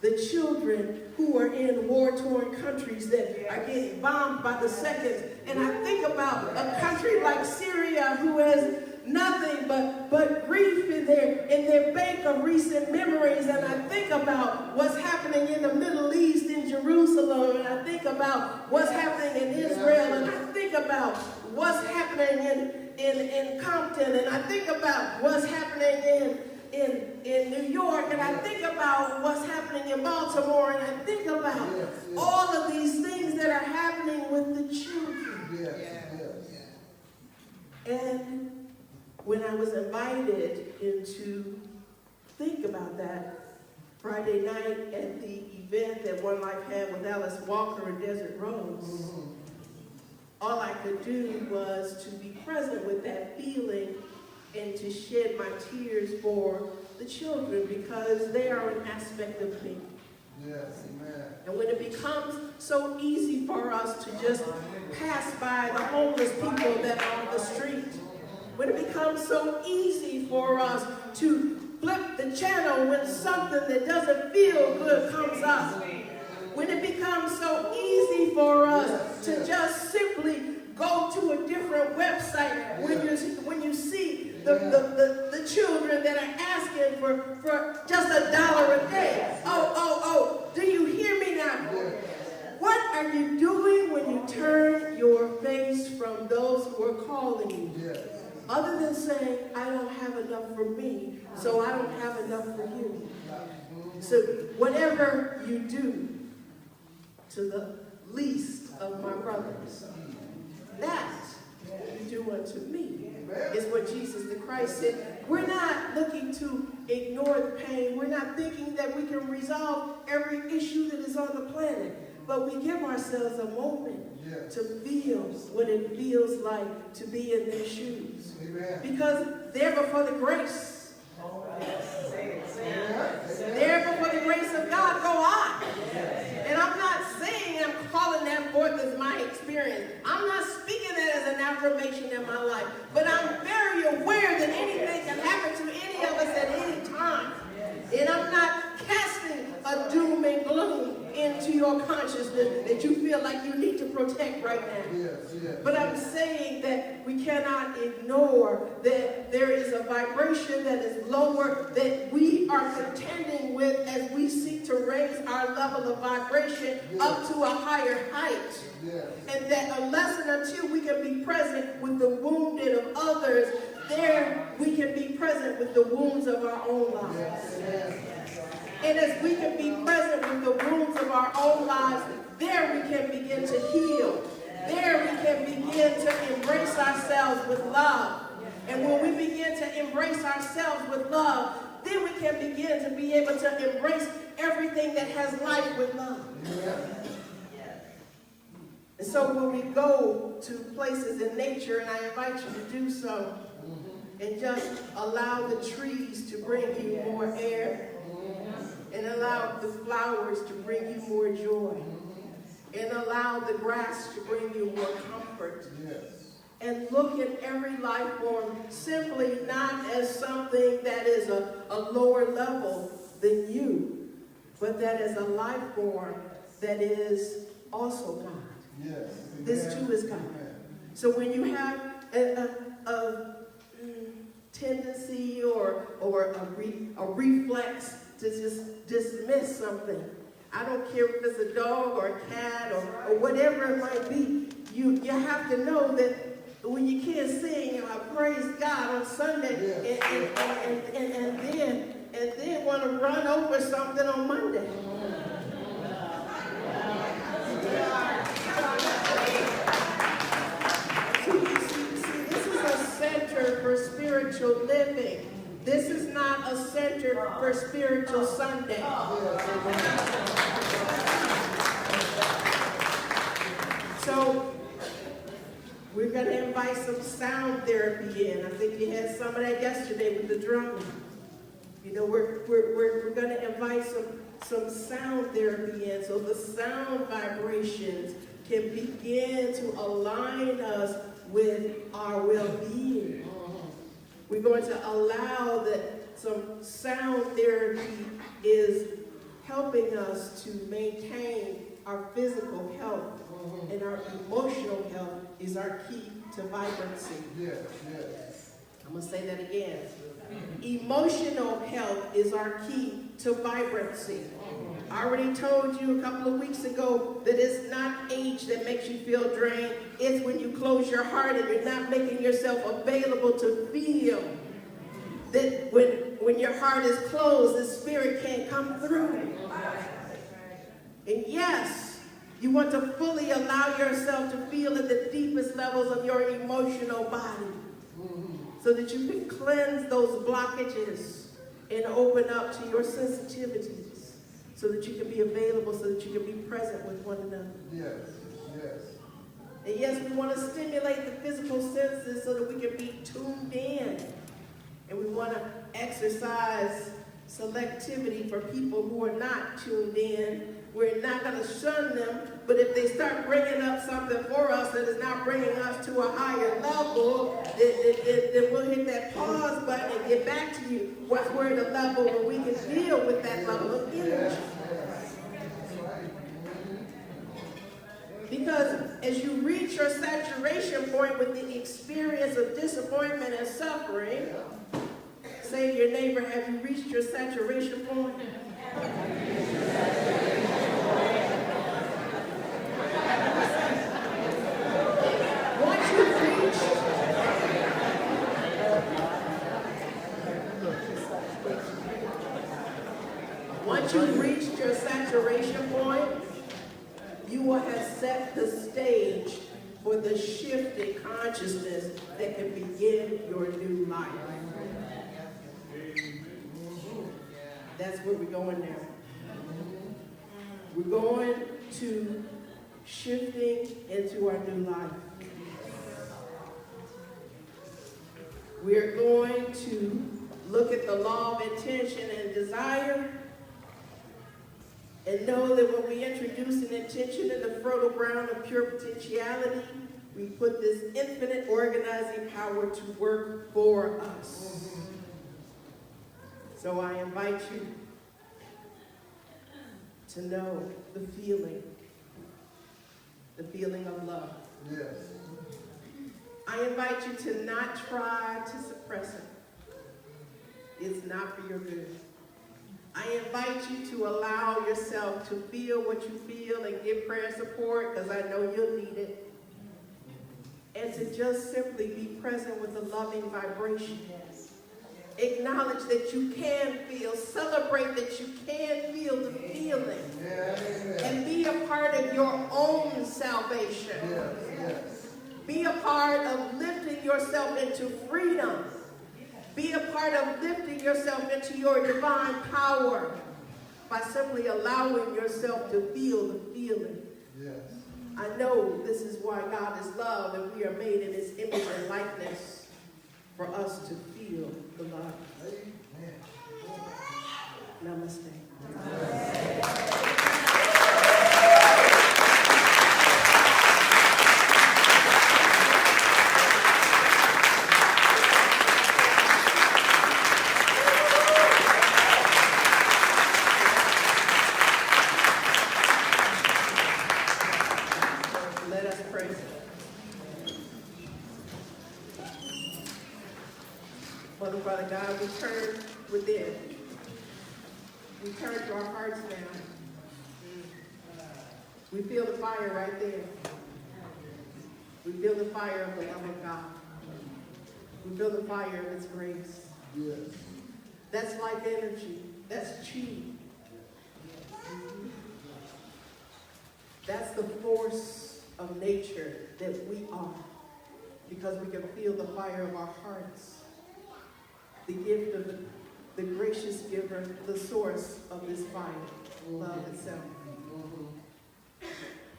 the children who are in war-torn countries that are getting bombed by the seconds. And I think about a country like Syria who has nothing but grief in their bank of recent memories. And I think about what's happening in the Middle East, in Jerusalem, and I think about what's happening in Israel, and I think about what's happening in Compton, and I think about what's happening in New York, and I think about what's happening in Baltimore, and I think about all of these things that are happening with the children. And when I was invited in to think about that Friday night at the event that One Life had with Alice Walker and Desert Rose, all I could do was to be present with that feeling and to shed my tears for the children because they are an aspect of me. Yes, amen. And when it becomes so easy for us to just pass by the homeless people that are on the street, when it becomes so easy for us to flip the channel when something that doesn't feel good comes up, when it becomes so easy for us to just simply go to a different website when you see the children that are asking for just $1 a other than saying, I don't have enough for me, so I don't have enough for you. So whatever you do to the least of my brothers, that you do unto me, is what Jesus the Christ said. We're not looking to ignore the pain. We're not thinking that we can resolve every issue that is on the planet, but we give ourselves a moment to feel what it feels like to be in their shoes. Because they're before the grace. There before the grace of God go I. And I'm not saying I'm calling that forth as my experience. I'm not speaking that as an affirmation in my life. But I'm very aware that anything can happen to any of us at any time. And I'm not casting a doom and gloom into your consciousness that you feel like you need to protect right now. But I'm saying that we cannot ignore that there is a vibration that is lower that we are contending with as we seek to raise our level of vibration up to a higher height. And that unless and until we can be present with the wounded of others, there we can be present with the wounds of our own lives. And as we can be present with the wounds of our own lives, there we can begin to heal. There we can begin to embrace ourselves with love. And when we begin to embrace ourselves with love, then we can begin to be able to embrace everything that has life with love. And so when we go to places in nature, and I invite you to do so, and just allow the trees to bring you more air, and allow the flowers to bring you more joy, and allow the grass to bring you more comfort. And look at every life form simply not as something that is a lower level than you, but that is a life form that is also God. This too is God. So when you have a tendency or a reflex to just dismiss something, I don't care if it's a dog or a cat or whatever it might be, you have to know that when you can't sing praise God on Sunday and then want to run over something on Monday. See, this is a center for spiritual living. This is not a center for spiritual Sunday. So we're going to invite some sound therapy in. I think you had some of that yesterday with the drumming. You know, we're going to invite some sound therapy in so the sound vibrations can begin to align us with our well-being. We're going to allow that some sound therapy is helping us to maintain our physical health, and our emotional health is our key to vibrancy. I'm going to say that again. Emotional health is our key to vibrancy. I already told you a couple of weeks ago that it's not age that makes you feel drained. It's when you close your heart and you're not making yourself available to feel. That when your heart is closed, the spirit can't come through. And yes, you want to fully allow yourself to feel at the deepest levels of your emotional body so that you can cleanse those blockages and open up to your sensitivities so that you can be available, so that you can be present with one another. And yes, we want to stimulate the physical senses so that we can be tuned in. And we want to exercise selectivity for people who are not tuned in. We're not going to shun them, but if they start bringing up something for us that is not bringing us to a higher level, then we'll hit that pause button and get back to you. We're at a level where we can deal with that level of energy. Because as you reach your saturation point with the experience of disappointment and suffering, say to your neighbor, have you reached your saturation point? Once you've reached your saturation point, you will have set the stage for the shifted consciousness that can begin your new life. That's where we're going now. We're going to shifting into our new life. We are going to look at the law of intention and desire and know that when we introduce an intention in the fertile ground of pure potentiality, we put this infinite organizing power to work for us. So I invite you to know the feeling of love. Yes. I invite you to not try to suppress it. It's not for your good. I invite you to allow yourself to feel what you feel and give prayer support, because I know you'll need it. And to just simply be present with the loving vibration. Acknowledge that you can feel, celebrate that you can feel the feeling, and be a part of your own salvation. Be a part of lifting yourself into freedom. Be a part of lifting yourself into your divine power by simply allowing yourself to feel the feeling. I know this is why God is love, and we are made in His image and likeness for us to feel the love. Namaste. Let us pray. Mother, Father God, we turn within. We turn to our hearts now. We feel the fire right there. We feel the fire of the love of God. We feel the fire of His grace. Yes. That's life energy. That's chi. That's the force of nature that we are, because we can feel the fire of our hearts, the gift of the gracious giver, the source of this fire, love itself.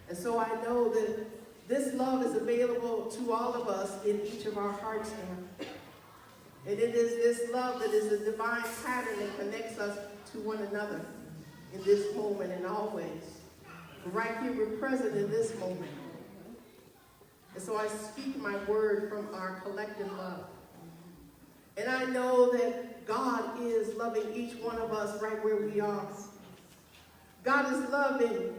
And so I know that this love is available to all of us in each of our hearts now. And it is this love that is a divine pattern that connects us to one another in this moment and always. Right here, we're present in this moment. And so I speak my word from our collective love. And I know that God is loving each one of us right where we are. God is loving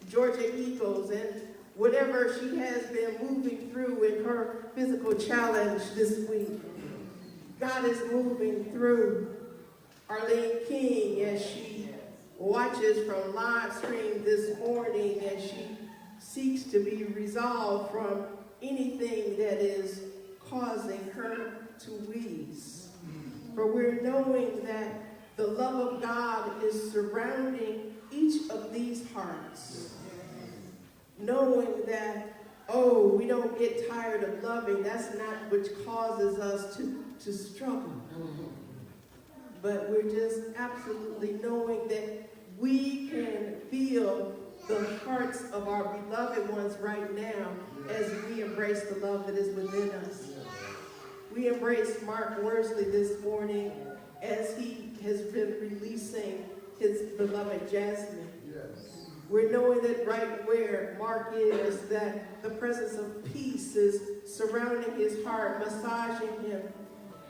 Georgia Eagles and whatever she has been moving through in her physical challenge this week. God is moving through Arlene King as she watches from live stream this morning, as she seeks to be resolved from anything that is causing her to wheeze. For we're knowing that the love of God is surrounding each of these hearts. Knowing that, oh, we don't get tired of loving. That's not what causes us to struggle. But we're just absolutely knowing that we can feel the hearts of our beloved ones right now as we embrace the love that is within us. We embrace Mark Worsley this morning as he has been releasing his beloved Jasmine. Yes. We're knowing that right where Mark is, that the presence of peace is surrounding his heart, massaging him,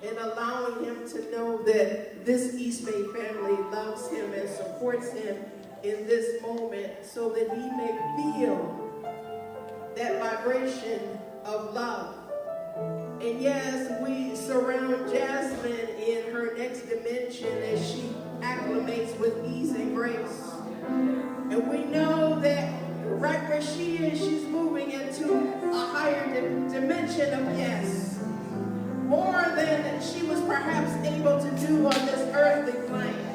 and allowing him to know that this East Bay family loves him and supports him in this moment so that he may feel that vibration of love. And yes, we surround Jasmine in her next dimension as she acclimates with ease and grace. And we know that right where she is, she's moving into a higher dimension of yes. More than she was perhaps able to do on this earthly plane.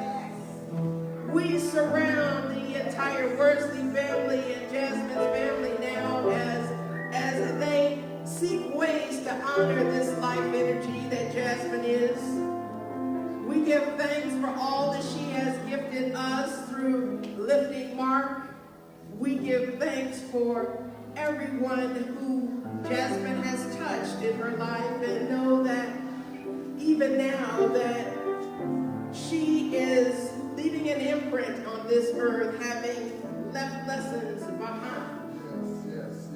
We surround the entire Worsley family and Jasmine's family now as they seek ways to honor this life energy that Jasmine is. We give thanks for all that she has gifted us through Lifting Mark. We give thanks for everyone who Jasmine has touched in her life, and know that even now that she is leaving an imprint on this earth, having left lessons behind. Yes.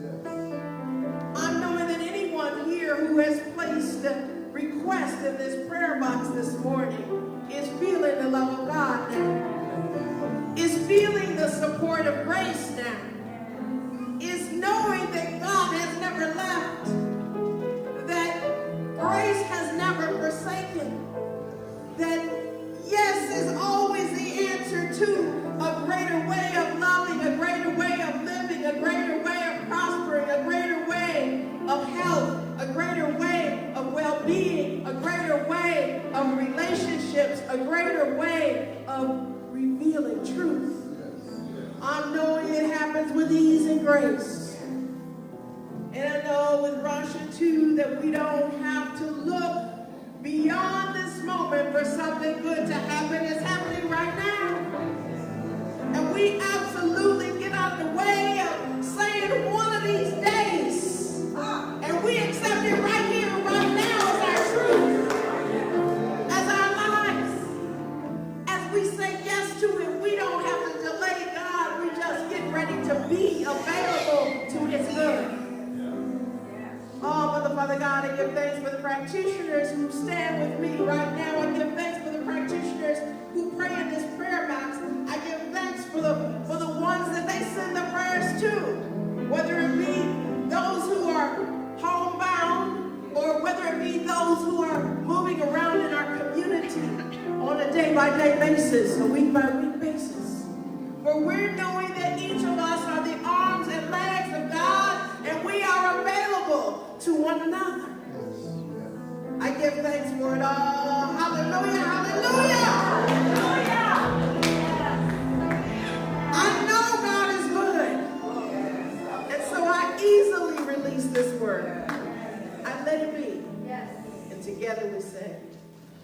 I'm knowing that anyone here who has placed a request in this prayer box this morning is feeling the love of God now, is feeling the support of grace now, is knowing that God has never left, that grace has never forsaken, that yes is always the answer to a greater way of loving, a greater way of living, a greater way of prospering, a greater way of health, a greater way of well-being, a greater way of relationships, a greater way of revealing truth. I'm knowing it happens with ease and grace. And I know with Rasha too that we don't have to look beyond this moment for something good to happen. It's happening right now. And we absolutely get out of the way of saying one of these days. And we accept it right here and right now as our truth, as our lives. As we say yes to it, we don't have to delay God. We just get ready to be available to His good. Oh, Father God, I give thanks for the practitioners who stand with me right now. I give thanks for the practitioners who pray in this prayer box. I give thanks for the ones that they send the prayers to, whether it be those who are homebound or whether it be those who are moving around in our community on a day-by-day basis, a week-by-week basis. For we're knowing that each of us are the arms and legs of God, and we are available to one another. I give thanks for it all. Hallelujah, hallelujah. I know God is good. And so I easily release this word. I let it be. And together we say,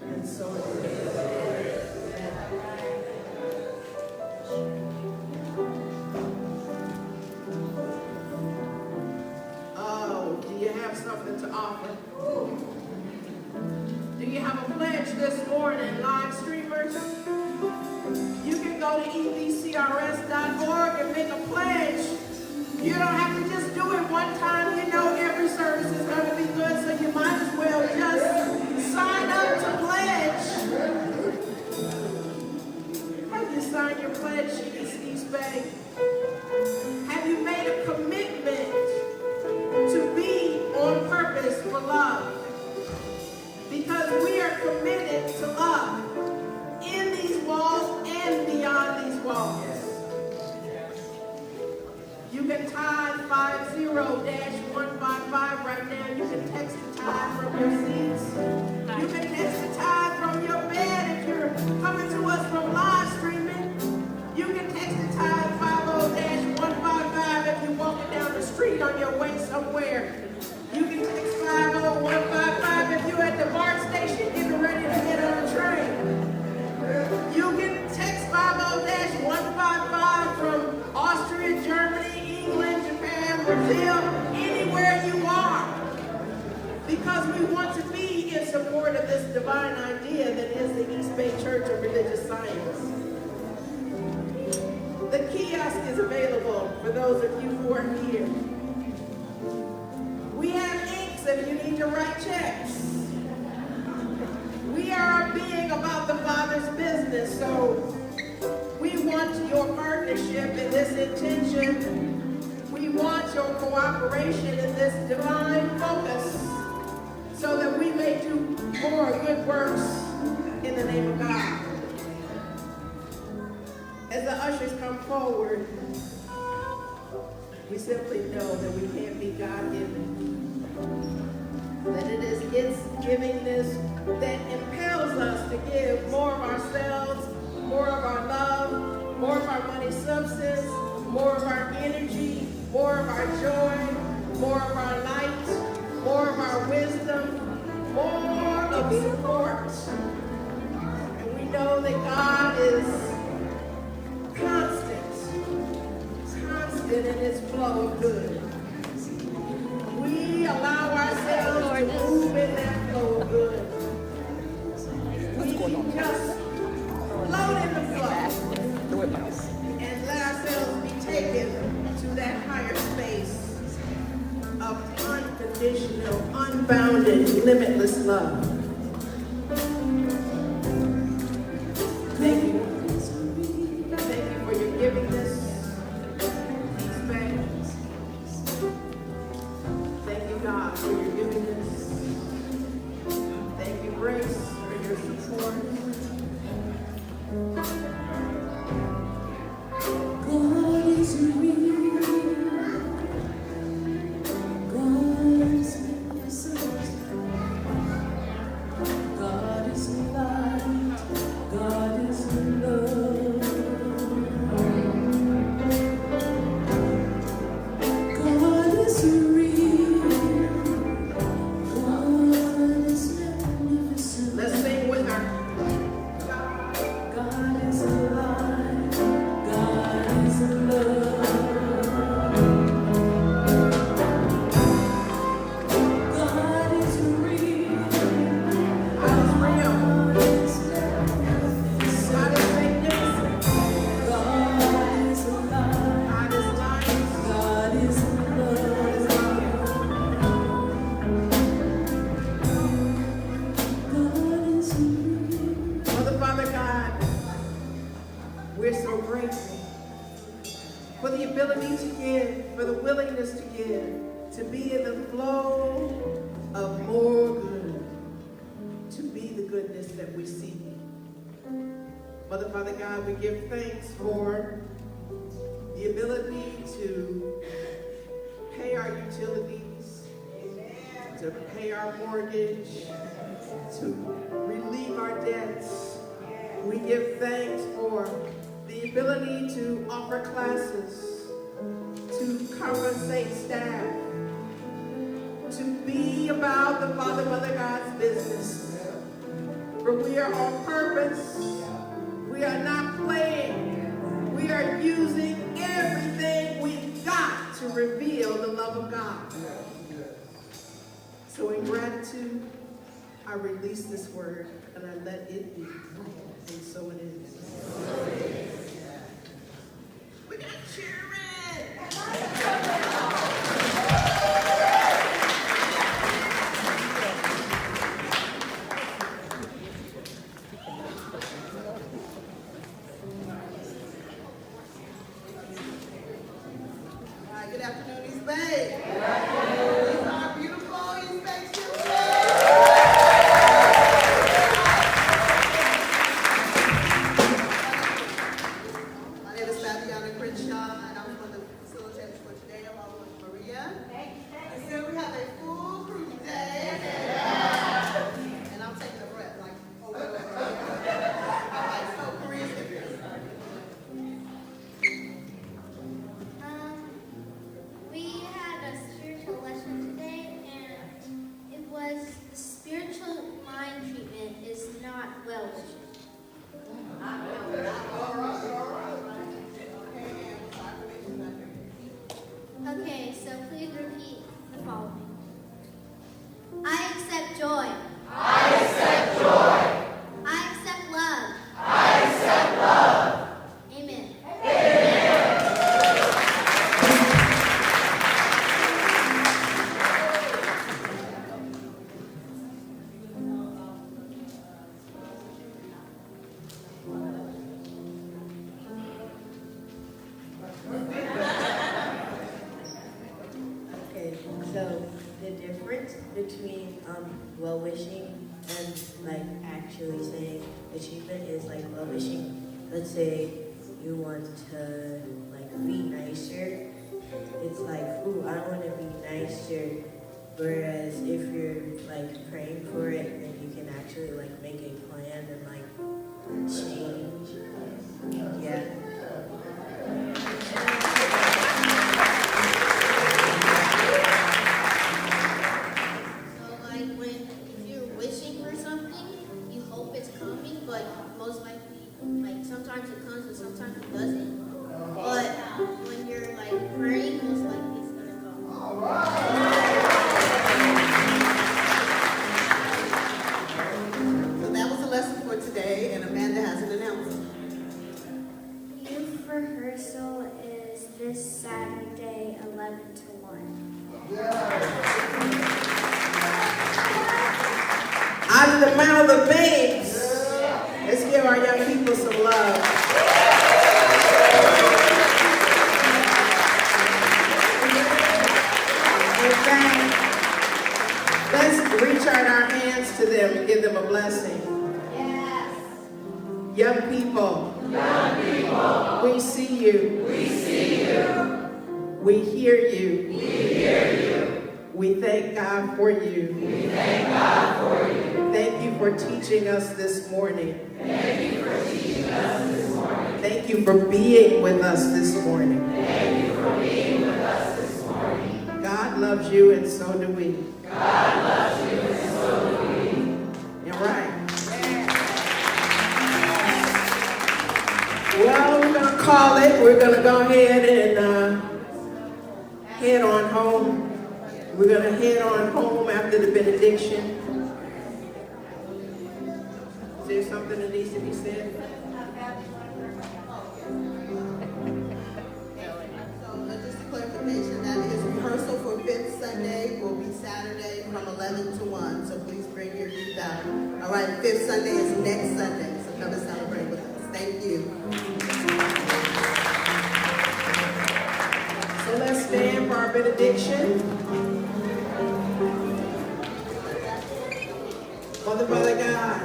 and so it is. Oh, do you have something to offer? Do you have a pledge this morning, live streamers? You can go to ebcrs.org and make a pledge. You don't have to just do it one time. You know every service is going to be good, so you might as well just sign up to pledge. Have you signed your pledge, East Bay? Have you made a commitment to be on purpose for love? Because we are committed to love in these walls and beyond these walls. You can tithe 50-155 right now. You can text the tithe from your seats. You can text the tithe from your bed if you're coming to us from live streaming. You can text the tithe 50-155 if you're walking down the street on your way somewhere. You can text 50155 if you're at the BART station getting ready to get on a train. You can text 50-155 from Austria, Germany, England, Japan, Brazil, anywhere you are. Because we want to be in support of this divine idea that is the East Bay Church of Religious Science. The kiosk is available for those of you who are here. We have inks if you need to write checks. We are being about the Father's business, so we want your partnership in this intention. We want your cooperation in this divine focus so that we may do more good works in the name of God. As the ushers come forward, we simply know that we can't be God-given. That it is His givingness that impels us to give more of ourselves, more of our love, more our money substance, more of our energy, more of our joy, more of our light, more of our wisdom, more of support. And we know that God is constant in his flow of good. We allow ourselves to move in that flow of good. We can just float in the flow and let ourselves be taken to that higher space of unconditional, unbounded, limitless love. Thank you. Thank you for your givingness. Peace back. Thank you, God, for your givingness. Thank you, Grace, for your support. God is real. God is magnificent. God is light. God is love. God is real. God is magnificent. Let's sing with her. God is alive. God is love. God is real. God is real. God is magnificent. God is magnificent. God is alive. God is light. God is love. God is real. Mother, Father, God, we're so grateful for the ability to give, for the willingness to give, to be in the flow of more good, to be the goodness that we see. Mother, Father, God, we give thanks for the ability to pay our utilities, to pay our mortgage, to relieve our debts. We give thanks for the ability to offer classes, to compensate staff, to be about the Father, Mother, God's business. For we are on purpose. We are not playing. We are using everything we've got to reveal the love of God. So in gratitude, I release this word and I let it be. And so it is. We got cheering! Good afternoon, East Bay. These are beautiful East Bay children. My name is Fabiana Crenshaw, and I'm one of the facilitators for today, along with Maria. And so we have a full crew today. And I'm taking a breath, like, over and over again. All right, so Maria's here. We had a spiritual lesson today, and it was the spiritual mind treatment is not well wishing. Okay, so please repeat the following. I accept joy. I accept joy. I accept love. I accept love. Amen. Okay, so the difference between well-wishing and like actually saying achievement is like well-wishing. Let's say you want to like be nicer. It's like, ooh, I want to be nicer. Whereas if you're like praying for it, then you can actually like make a plan and like change. Yeah. sometimes it comes and sometimes it doesn't. But when you're like praying, most likely it's gonna come. All right. So that was the lesson for today, and Amanda has an announcement. Youth rehearsal is this Saturday, 11 to 1. Out of the mouth of babes, let's give our young people some love. In fact, let's reach out our hands to them and give them a blessing. Yes. Young people, we see you. We hear you. We thank God for you. Thank you for teaching us this morning. Thank you for being with us this morning. God loves you, and so do we. You're right. Well, we're going to call it. We're going to go ahead and head on home. We're going to head on home after the benediction. Is there something that needs to be said? So just a clarification, that is rehearsal for 5th Sunday will be Saturday from 11 to 1. So please bring your youth out. All right, 5th Sunday is next Sunday. So come and celebrate with us. Thank you. So let's stand for our benediction. Father God,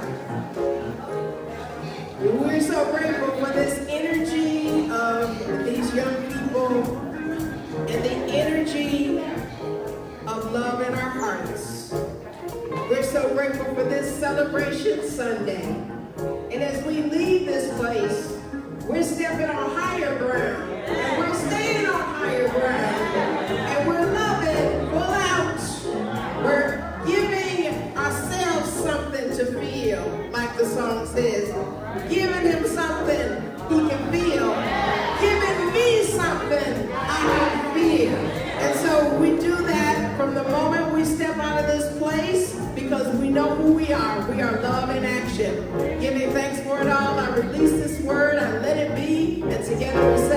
we're so grateful for this energy of these young people and the energy of love in our hearts. We're so grateful for this celebration Sunday. And as we leave this place, we're stepping on higher ground. And we're staying on higher ground. And we're loving full out. We're giving ourselves something to feel, like the song says. Giving him something he can feel. Giving me something I can feel. And so we do that from the moment we step out of this place, because we know who we are. We are love in action. Give me thanks for it all. I release this word. I let it be. And together we say,